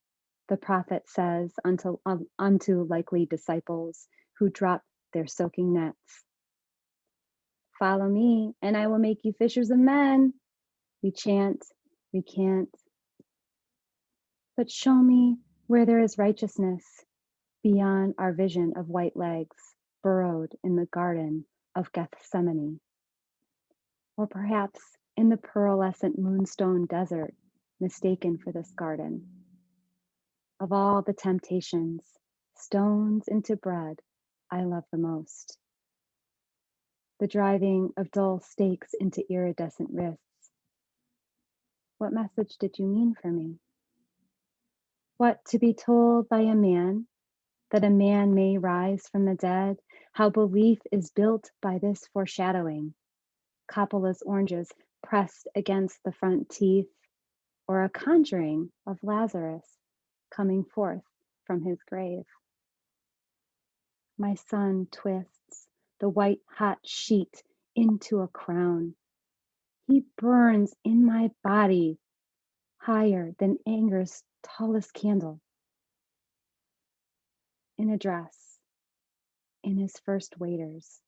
the prophet says unto likely disciples who drop their soaking nets. Follow me and I will make you fishers of men, we chant, we can't. But show me where there is righteousness beyond our vision of white legs burrowed in the garden of Gethsemane. Or perhaps in the pearlescent moonstone desert mistaken for this garden. Of all the temptations, stones into bread I love the most. The driving of dull stakes into iridescent wrists. What message did you mean for me? What, to be told by a man that a man may rise from the dead, how belief is built by this foreshadowing, Coppola's oranges pressed against the front teeth, or a conjuring of Lazarus coming forth from his grave. My son twists the white hot sheet into a crown. He burns in my body higher than anger's tallest candle. In a dress, in his first waders,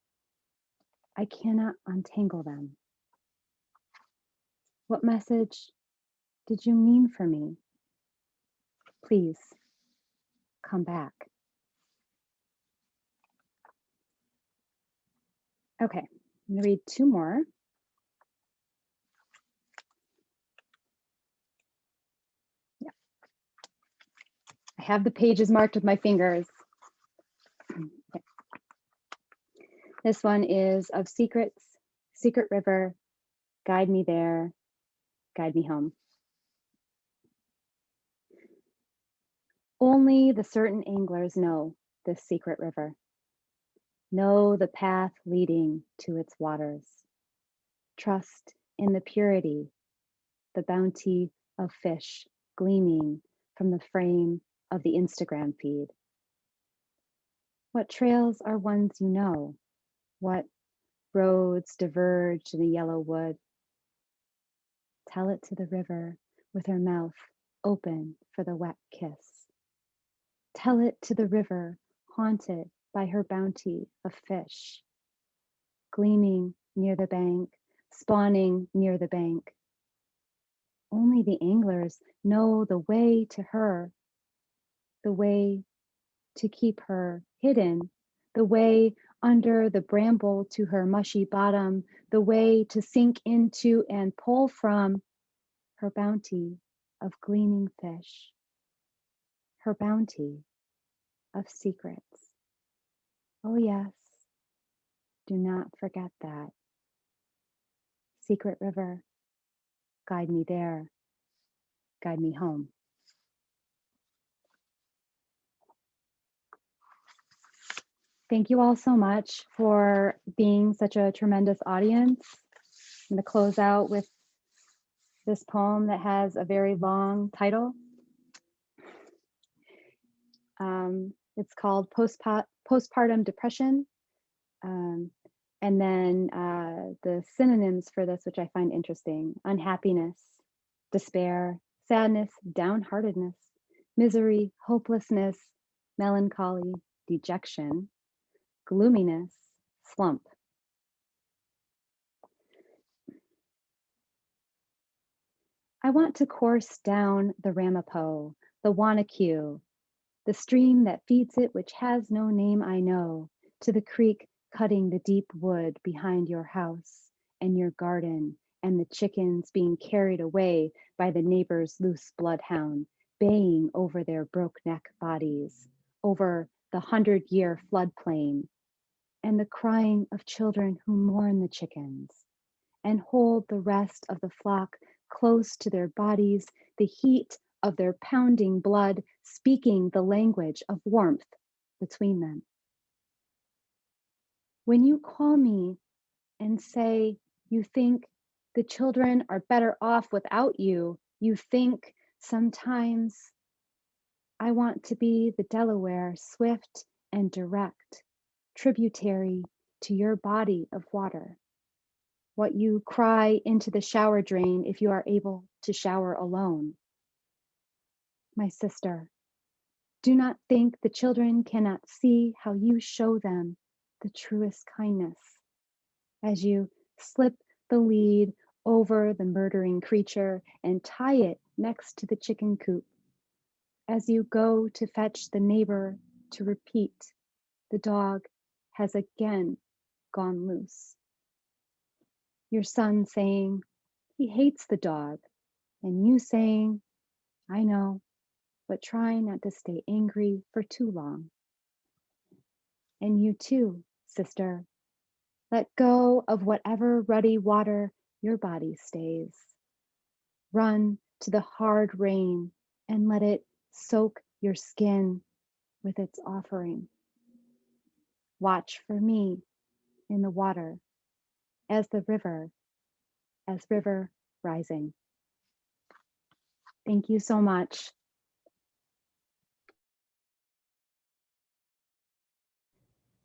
I cannot untangle them. What message did you mean for me? Please come back. Okay, I'm gonna read two more. Yeah. I have the pages marked with my fingers. Okay. This one is Of Secrets, Secret River, Guide Me There, Guide Me Home. Only the certain anglers know this secret river, know the path leading to its waters. Trust in the purity, the bounty of fish gleaming from the frame of the Instagram feed. What trails are ones you know? What roads diverge in the yellow wood? Tell it to the river with her mouth open for the wet kiss. Tell it to the river haunted by her bounty of fish, gleaming near the bank, spawning near the bank. Only the anglers know the way to her, the way to keep her hidden, the way under the bramble to her mushy bottom, the way to sink into and pull from her bounty of gleaming fish, her bounty of secrets. Oh yes, do not forget that. Secret river, guide me there, guide me home. Thank you all so much for being such a tremendous audience. I'm going to close out with this poem that has a very long title. It's called Postpartum Depression. And then the synonyms for this, which I find interesting: unhappiness, despair, sadness, downheartedness, misery, hopelessness, melancholy, dejection, gloominess, slump. I want to course down the Ramapo, the Wanacue, the stream that feeds it, which has no name I know, to the creek cutting the deep wood behind your house and your garden, and the chickens being carried away by the neighbor's loose bloodhound, baying over their broke neck bodies, over the 100-year floodplain, and the crying of children who mourn the chickens, and hold the rest of the flock close to their bodies, the heat of their pounding blood, speaking the language of warmth between them. When you call me and say you think the children are better off without you, you think sometimes I want to be the Delaware, swift and direct, tributary to your body of water. What you cry into the shower drain if you are able to shower alone. My sister, do not think the children cannot see how you show them the truest kindness as you slip the lead over the murdering creature and tie it next to the chicken coop. As you go to fetch the neighbor to repeat, the dog has again gone loose. Your son saying he hates the dog, and you saying, I know, but try not to stay angry for too long. And you too, sister, let go of whatever ruddy water your body stays. Run to the hard rain and let it soak your skin with its offering. Watch for me in the water as river rising. Thank you so much.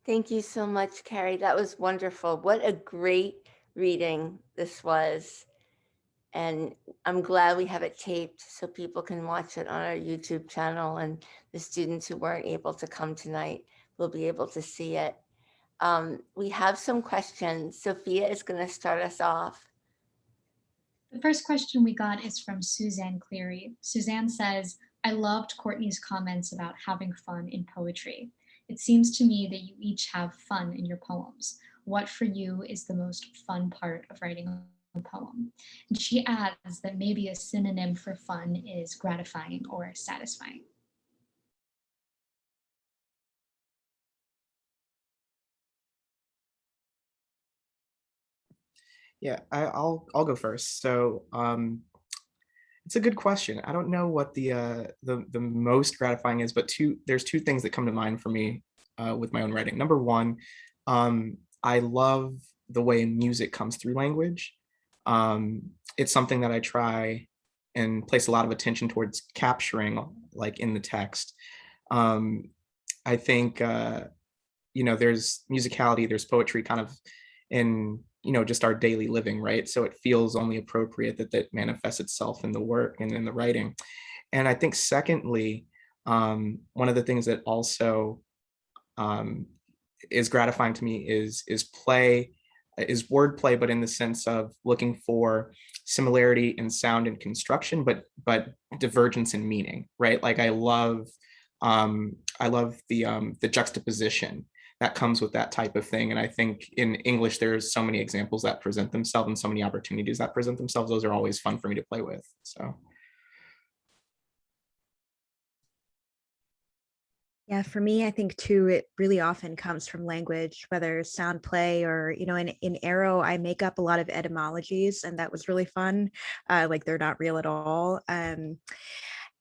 Thank you so much, Carrie. That was wonderful. What a great reading this was. And I'm glad we have it taped so people can watch it on our YouTube channel, and the students who weren't able to come tonight will be able to see it. We have some questions. Sophia is going to start us off. The first question we got is from Suzanne Cleary. Suzanne says, I loved Courtney's comments about having fun in poetry. It seems to me that you each have fun in your poems. What for you is the most fun part of writing a poem? And she adds that maybe a synonym for fun is gratifying or satisfying. Yeah, I'll go first. So it's a good question. I don't know what the most gratifying is, but there's two things that come to mind for me with my own writing. Number one, I love the way music comes through language. It's something that I try and place a lot of attention towards capturing, like in the text. I think there's musicality, there's poetry kind of in just our daily living, right? So it feels only appropriate that manifests itself in the work and in the writing. And I think secondly, one of the things that also is gratifying to me is wordplay, but in the sense of looking for similarity in sound and construction, but divergence in meaning, right? Like I love the juxtaposition that comes with that type of thing. And I think in English, there's so many examples that present themselves and so many opportunities that present themselves. Those are always fun for me to play with. So. Yeah, for me, I think too, it really often comes from language, whether sound play or, in Arrow, I make up a lot of etymologies, and that was really fun. Like they're not real at all. And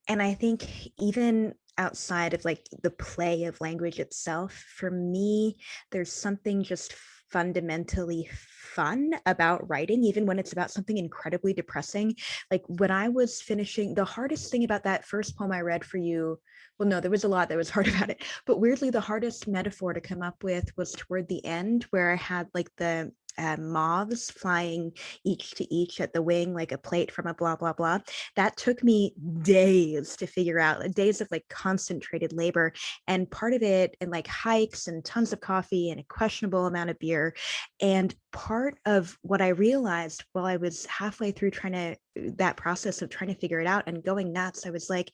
I think even outside of like the play of language itself, for me, there's something just fundamentally fun about writing, even when it's about something incredibly depressing. Like when I was finishing, the hardest thing about that first poem I read for you, well, no, there was a lot that was hard about it, but weirdly, the hardest metaphor to come up with was toward the end, where I had like the moths flying each to each at the wing, like a plate from a blah, blah, blah. That took me days to figure out, days of like concentrated labor. And part of it, and like hikes and tons of coffee and a questionable amount of beer. And part of what I realized while I was halfway through that process of trying to figure it out and going nuts, I was like,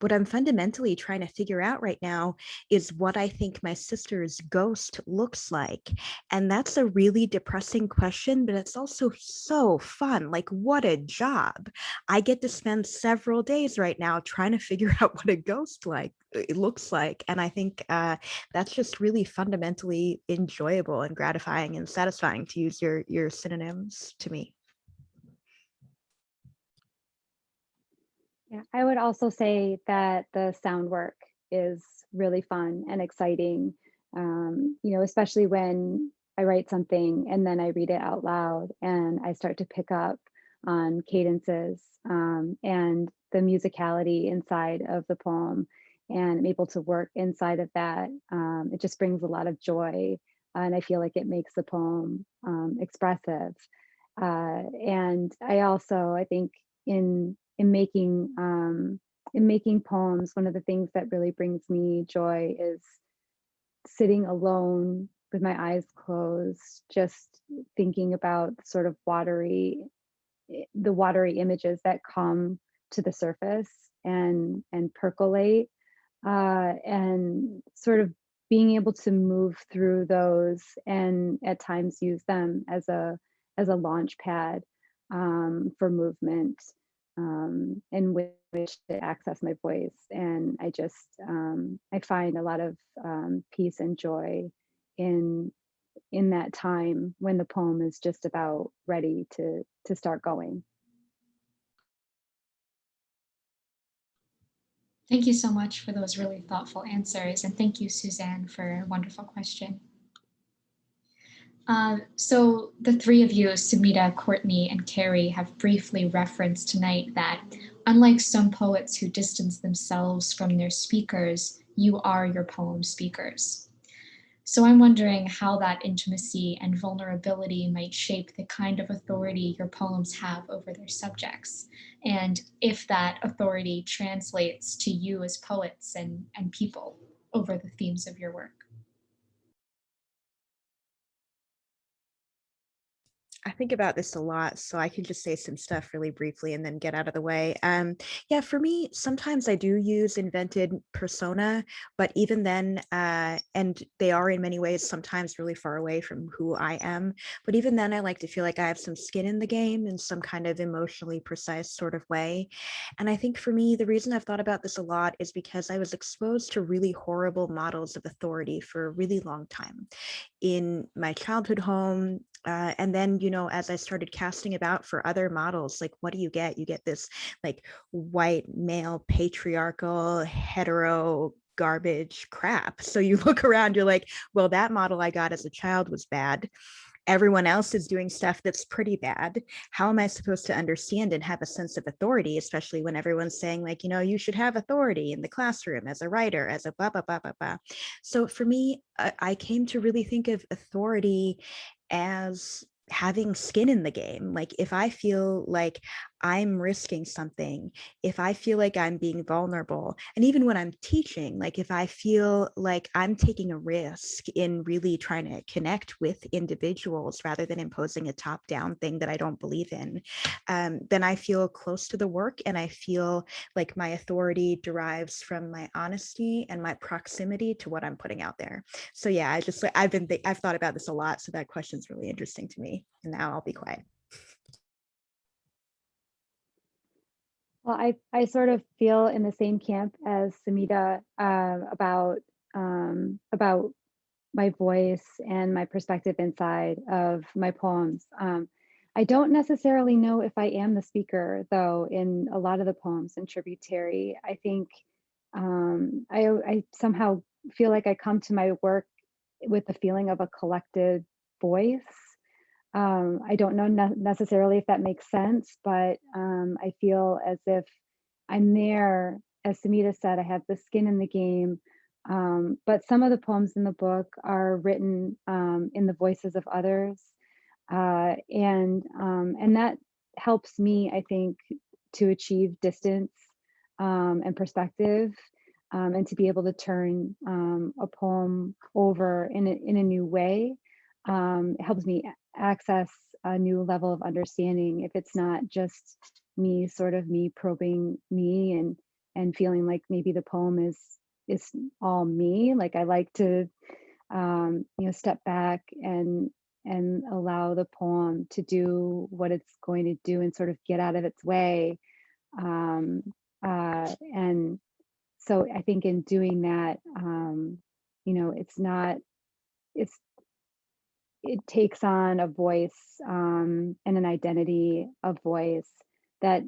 what I'm fundamentally trying to figure out right now is what I think my sister's ghost looks like. And that's a really depressing question, but it's also so fun. Like, what a job. I get to spend several days right now trying to figure out what a ghost it looks like. And I think that's just really fundamentally enjoyable and gratifying and satisfying, to use your synonyms, to me. Yeah, I would also say that the sound work is really fun and exciting. Especially when I write something and then I read it out loud and I start to pick up on cadences and the musicality inside of the poem, and I'm able to work inside of that. It just brings a lot of joy, and I feel like it makes the poem expressive. And I think in making poems, one of the things that really brings me joy is sitting alone with my eyes closed, just thinking about sort of the watery images that come to the surface and percolate, and sort of being able to move through those and at times use them as a launch pad for movement, in which to access my voice. And I find a lot of peace and joy in that time when the poem is just about ready to start going. Thank you so much for those really thoughtful answers. And thank you, Suzanne, for a wonderful question. So the three of you, Sumita, Courtney, and Carrie, have briefly referenced tonight that unlike some poets who distance themselves from their speakers, you are your poem speakers. So I'm wondering how that intimacy and vulnerability might shape the kind of authority your poems have over their subjects, and if that authority translates to you as poets and people over the themes of your work. I think about this a lot, so I could just say some stuff really briefly and then get out of the way. Yeah, for me, sometimes I do use invented persona, but even then, and they are in many ways sometimes really far away from who I am. But even then, I like to feel like I have some skin in the game in some kind of emotionally precise sort of way. And I think for me, the reason I've thought about this a lot is because I was exposed to really horrible models of authority for a really long time in my childhood home. And then, as I started casting about for other models, like, what do you get? You get this like white male patriarchal hetero garbage crap. So you look around, you're like, well, that model I got as a child was bad. Everyone else is doing stuff that's pretty bad. How am I supposed to understand and have a sense of authority, especially when everyone's saying, like, you should have authority in the classroom as a writer, as a blah, blah, blah, blah, blah. So for me, I came to really think of authority as having skin in the game. Like, if I feel like I'm risking something, if I feel like I'm being vulnerable, and even when I'm teaching, like if I feel like I'm taking a risk in really trying to connect with individuals rather than imposing a top-down thing that I don't believe in, then I feel close to the work, and I feel like my authority derives from my honesty and my proximity to what I'm putting out there. So yeah, I've thought about this a lot. So that question's really interesting to me. And now I'll be quiet. Well, I sort of feel in the same camp as Sumita about my voice and my perspective inside of my poems. I don't necessarily know if I am the speaker, though, in a lot of the poems in Tributary. I think I somehow feel like I come to my work with the feeling of a collective voice. I don't know necessarily if that makes sense, but I feel as if I'm there. As Sumita said, I have the skin in the game, but some of the poems in the book are written in the voices of others, and that helps me, I think, to achieve distance and perspective, and to be able to turn a poem over in a new way. It helps me access a new level of understanding if it's not just me probing me and feeling like maybe the poem is all me. Like I like to step back and allow the poem to do what it's going to do and sort of get out of its way. And so I think in doing that, it takes on a voice and an identity of voice that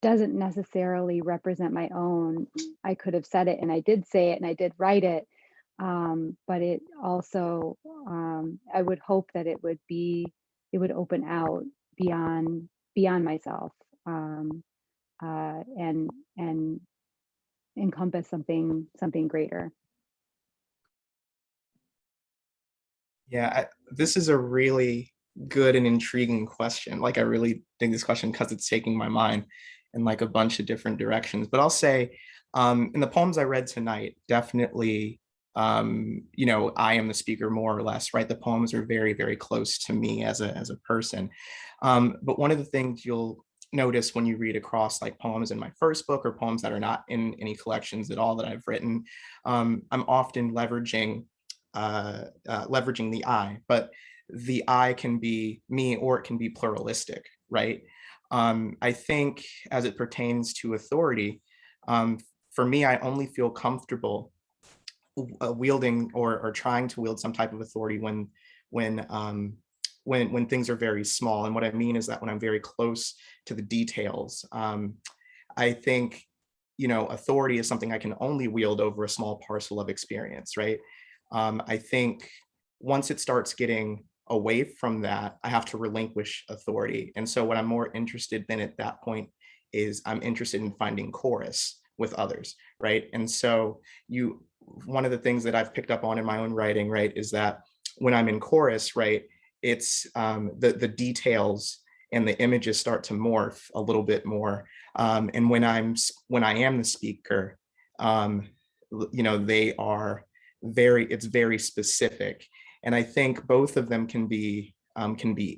doesn't necessarily represent my own. I could have said it and I did say it and I did write it. But it also, I would hope that it would open out beyond myself, and encompass something greater. Yeah, this is a really good and intriguing question. Like, I really think this question because it's taking my mind in like a bunch of different directions. But I'll say, in the poems I read tonight, definitely, I am the speaker more or less, right? The poems are very, very close to me as a person. But one of the things you'll notice when you read across like poems in my first book or poems that are not in any collections at all that I've written, I'm often leveraging the I, but the I can be me or it can be pluralistic, right? I think as it pertains to authority, for me, I only feel comfortable wielding or trying to wield some type of authority when things are very small. And what I mean is that when I'm very close to the details, I think authority is something I can only wield over a small parcel of experience, right? I think once it starts getting away from that, I have to relinquish authority. And so what I'm more interested in at that point is I'm interested in finding chorus with others, right? And so one of the things that I've picked up on in my own writing, right, is that when I'm in chorus, right, it's the details and the images start to morph a little bit more. And when I am the speaker, it's very specific. And I think both of them can be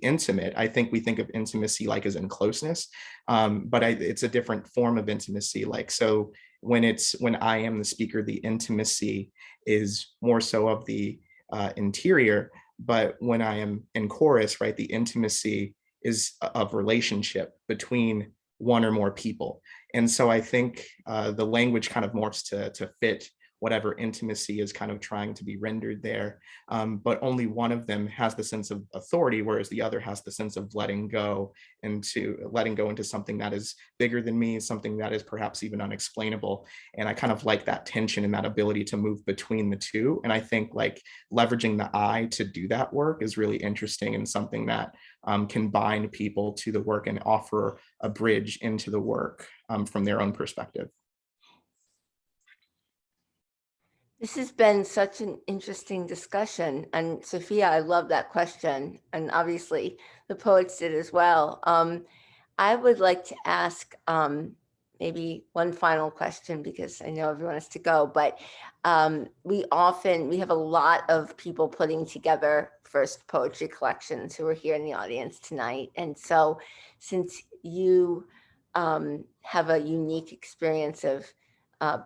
intimate. I think we think of intimacy like as in closeness, but it's a different form of intimacy. Like, so when I am the speaker, the intimacy is more so of the interior, but when I am in chorus, right, the intimacy is of relationship between one or more people. And so I think the language kind of morphs to fit whatever intimacy is kind of trying to be rendered there. But only one of them has the sense of authority, whereas the other has the sense of letting go into something that is bigger than me, something that is perhaps even unexplainable. And I kind of like that tension and that ability to move between the two. And I think like leveraging the I to do that work is really interesting and something that can bind people to the work and offer a bridge into the work from their own perspective. This has been such an interesting discussion. And Sophia, I love that question. And obviously the poets did as well. I would like to ask maybe one final question because I know everyone has to go, but we have a lot of people putting together first poetry collections who are here in the audience tonight. And so since you have a unique experience of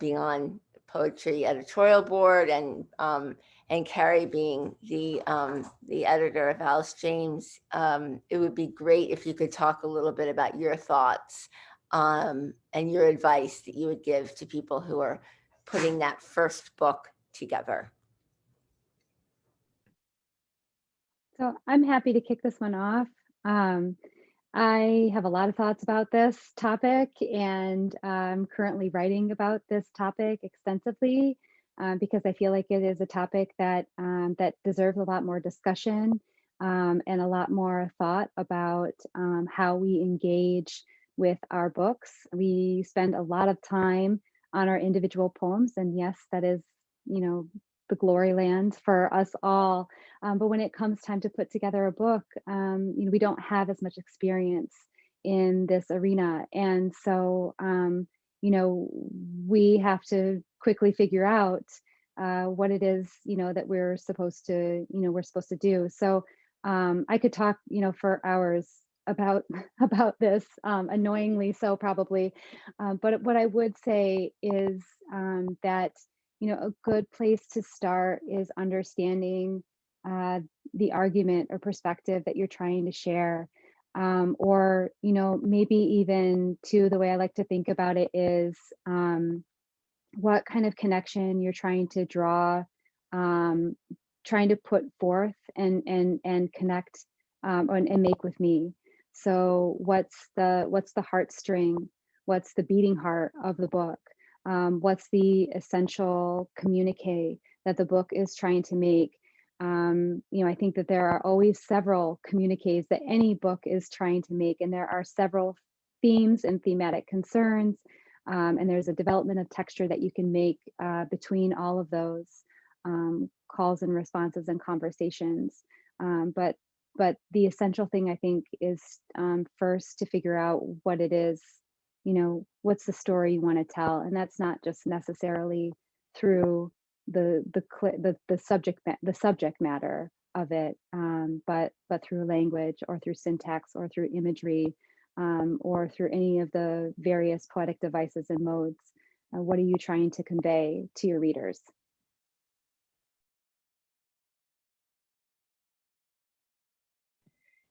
being on poetry editorial board and Carrie being the editor of Alice James, it would be great if you could talk a little bit about your thoughts and your advice that you would give to people who are putting that first book together. So I'm happy to kick this one off. I have a lot of thoughts about this topic, and I'm currently writing about this topic extensively because I feel like it is a topic that that deserves a lot more discussion and a lot more thought about how we engage with our books. We spend a lot of time on our individual poems, and yes, that is, the glory land for us all. But when it comes time to put together a book, we don't have as much experience in this arena. And so, we have to quickly figure out what it is, that we're supposed to do. So I could talk, for hours about about this, annoyingly so probably. But what I would say is that a good place to start is understanding uh, the argument or perspective that you're trying to share. Or maybe even to the way I like to think about it is what kind of connection you're trying to draw, um, trying to put forth and connect, and make with me. So what's the heartstring? What's the beating heart of the book? What's the essential communique that the book is trying to make? I think that there are always several communiques that any book is trying to make, and there are several themes and thematic concerns, and there's a development of texture that you can make between all of those calls and responses and conversations. But the essential thing, I think, is first to figure out what it is, what's the story you want to tell, and that's not just necessarily through the subject matter of it, but through language or through syntax or through imagery, or through any of the various poetic devices and modes. What are you trying to convey to your readers?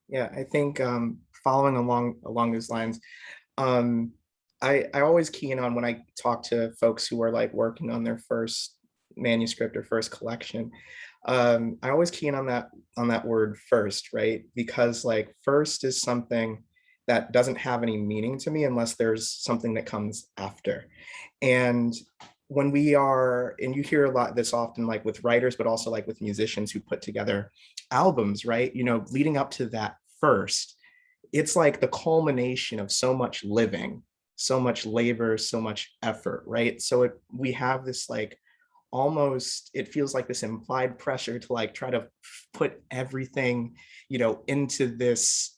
Yeah, I think following along those lines, um, I always key in on when I talk to folks who are like working on their first manuscript or first collection. I always key in on that word first, right? Because like first is something that doesn't have any meaning to me unless there's something that comes after. And when we are, and you hear a lot this often, like with writers, but also like with musicians who put together albums, right? Leading up to that first, it's like the culmination of so much living, so much labor, so much effort, right? So we have this like almost, it feels like this implied pressure to like try to put everything into this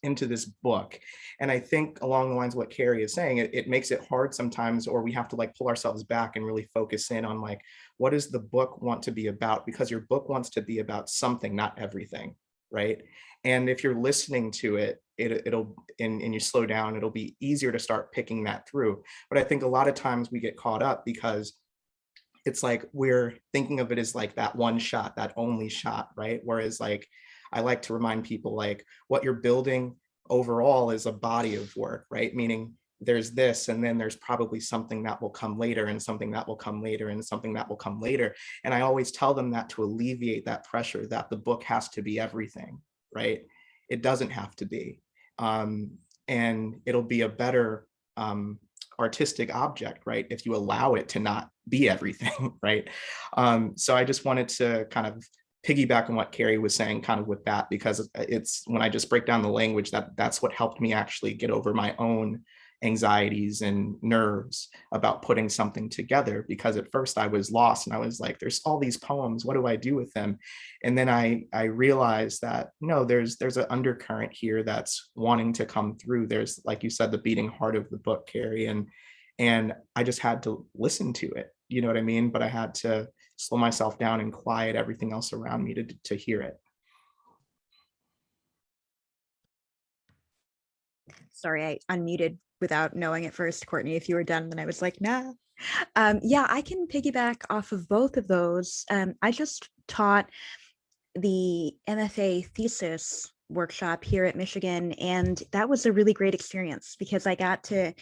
book. And I think along the lines of what Carrie is saying, it makes it hard sometimes, or we have to like pull ourselves back and really focus in on like, what does the book want to be about? Because your book wants to be about something, not everything, right? And if you're listening to it'll and you slow down, it'll be easier to start picking that through. But I think a lot of times we get caught up because it's like we're thinking of it as like that one shot, that only shot, right? Whereas like I like to remind people like what you're building overall is a body of work, right? Meaning there's this, and then there's probably something that will come later, and something that will come later, and something that will come later. And I always tell them that to alleviate that pressure that the book has to be everything, right? It doesn't have to be. And it'll be a better artistic object, right? If you allow it to not be everything, right? So I just wanted to kind of piggyback on what Carrie was saying kind of with that, because it's when I just break down the language, that's what helped me actually get over my own anxieties and nerves about putting something together. Because at first I was lost and I was like, there's all these poems, what do I do with them? And then I realized that no, there's an undercurrent here that's wanting to come through. There's, like you said, the beating heart of the book, Carrie, and I just had to listen to it, you know what I mean? But I had to slow myself down and quiet everything else around me to hear it. Sorry, I unmuted without knowing at first, Courtney. If you were done, then I was like, nah. Yeah, I can piggyback off of both of those. I just taught the MFA thesis workshop here at Michigan, and that was a really great experience because I got to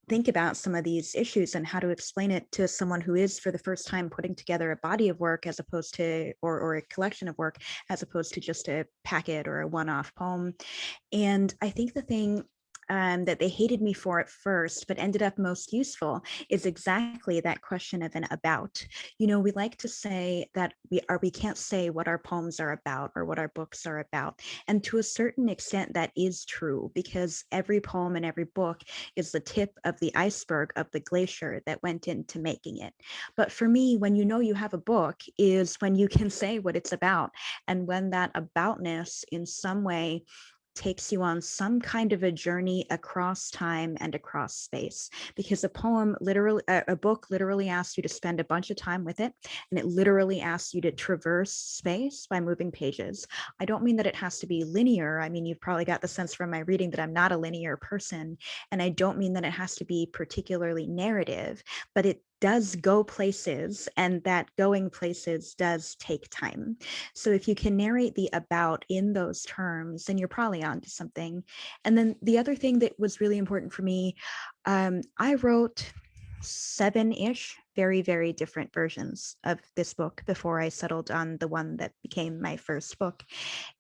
think about some of these issues and how to explain it to someone who is for the first time putting together a body of work as opposed to, or a collection of work, as opposed to just a packet or a one-off poem. And I think the thing that they hated me for at first, but ended up most useful, is exactly that question of an about. We like to say that we can't say what our poems are about or what our books are about. And to a certain extent, that is true, because every poem and every book is the tip of the iceberg of the glacier that went into making it. But for me, when you have a book is when you can say what it's about, and when that aboutness in some way takes you on some kind of a journey across time and across space, because a poem literally, a book literally asks you to spend a bunch of time with it, and it literally asks you to traverse space by moving pages. I don't mean that it has to be linear. I mean, you've probably got the sense from my reading that I'm not a linear person, and I don't mean that it has to be particularly narrative, but it does go places, and that going places does take time. So if you can narrate the about in those terms, then you're probably onto something. And then the other thing that was really important for me, I wrote 7-ish very, very different versions of this book before I settled on the one that became my first book.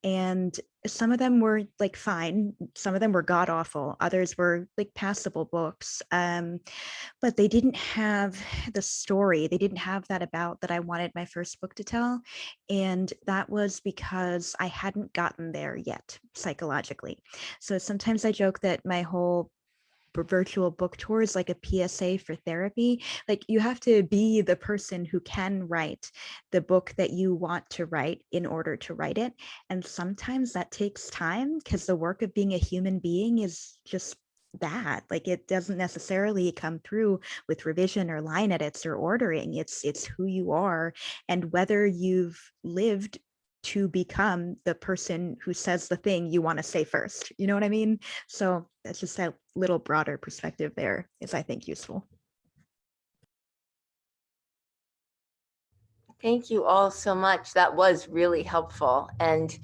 And some of them were like fine, some of them were god awful, others were like passable books. But they didn't have the story. They didn't have that about that I wanted my first book to tell. And that was because I hadn't gotten there yet psychologically. So sometimes I joke that my whole virtual book tour is like a PSA for therapy. Like, you have to be the person who can write the book that you want to write in order to write it. And sometimes that takes time, because the work of being a human being is just that. Like, it doesn't necessarily come through with revision or line edits or ordering. It's who you are, and whether you've lived to become the person who says the thing you want to say first. You know what I mean? So that's just a little broader perspective there is, I think, useful. Thank you all so much. That was really helpful. And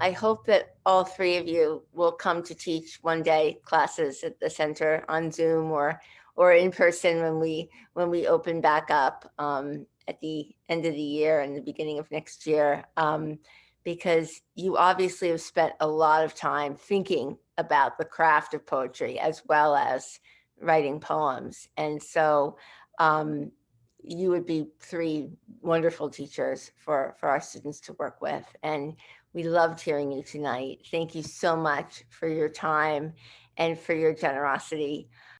I hope that all three of you will come to teach one day classes at the center on Zoom or in person when we open back up at the end of the year and the beginning of next year, because you obviously have spent a lot of time thinking about the craft of poetry as well as writing poems. And so you would be three wonderful teachers for our students to work with. And we loved hearing you tonight. Thank you so much for your time and for your generosity.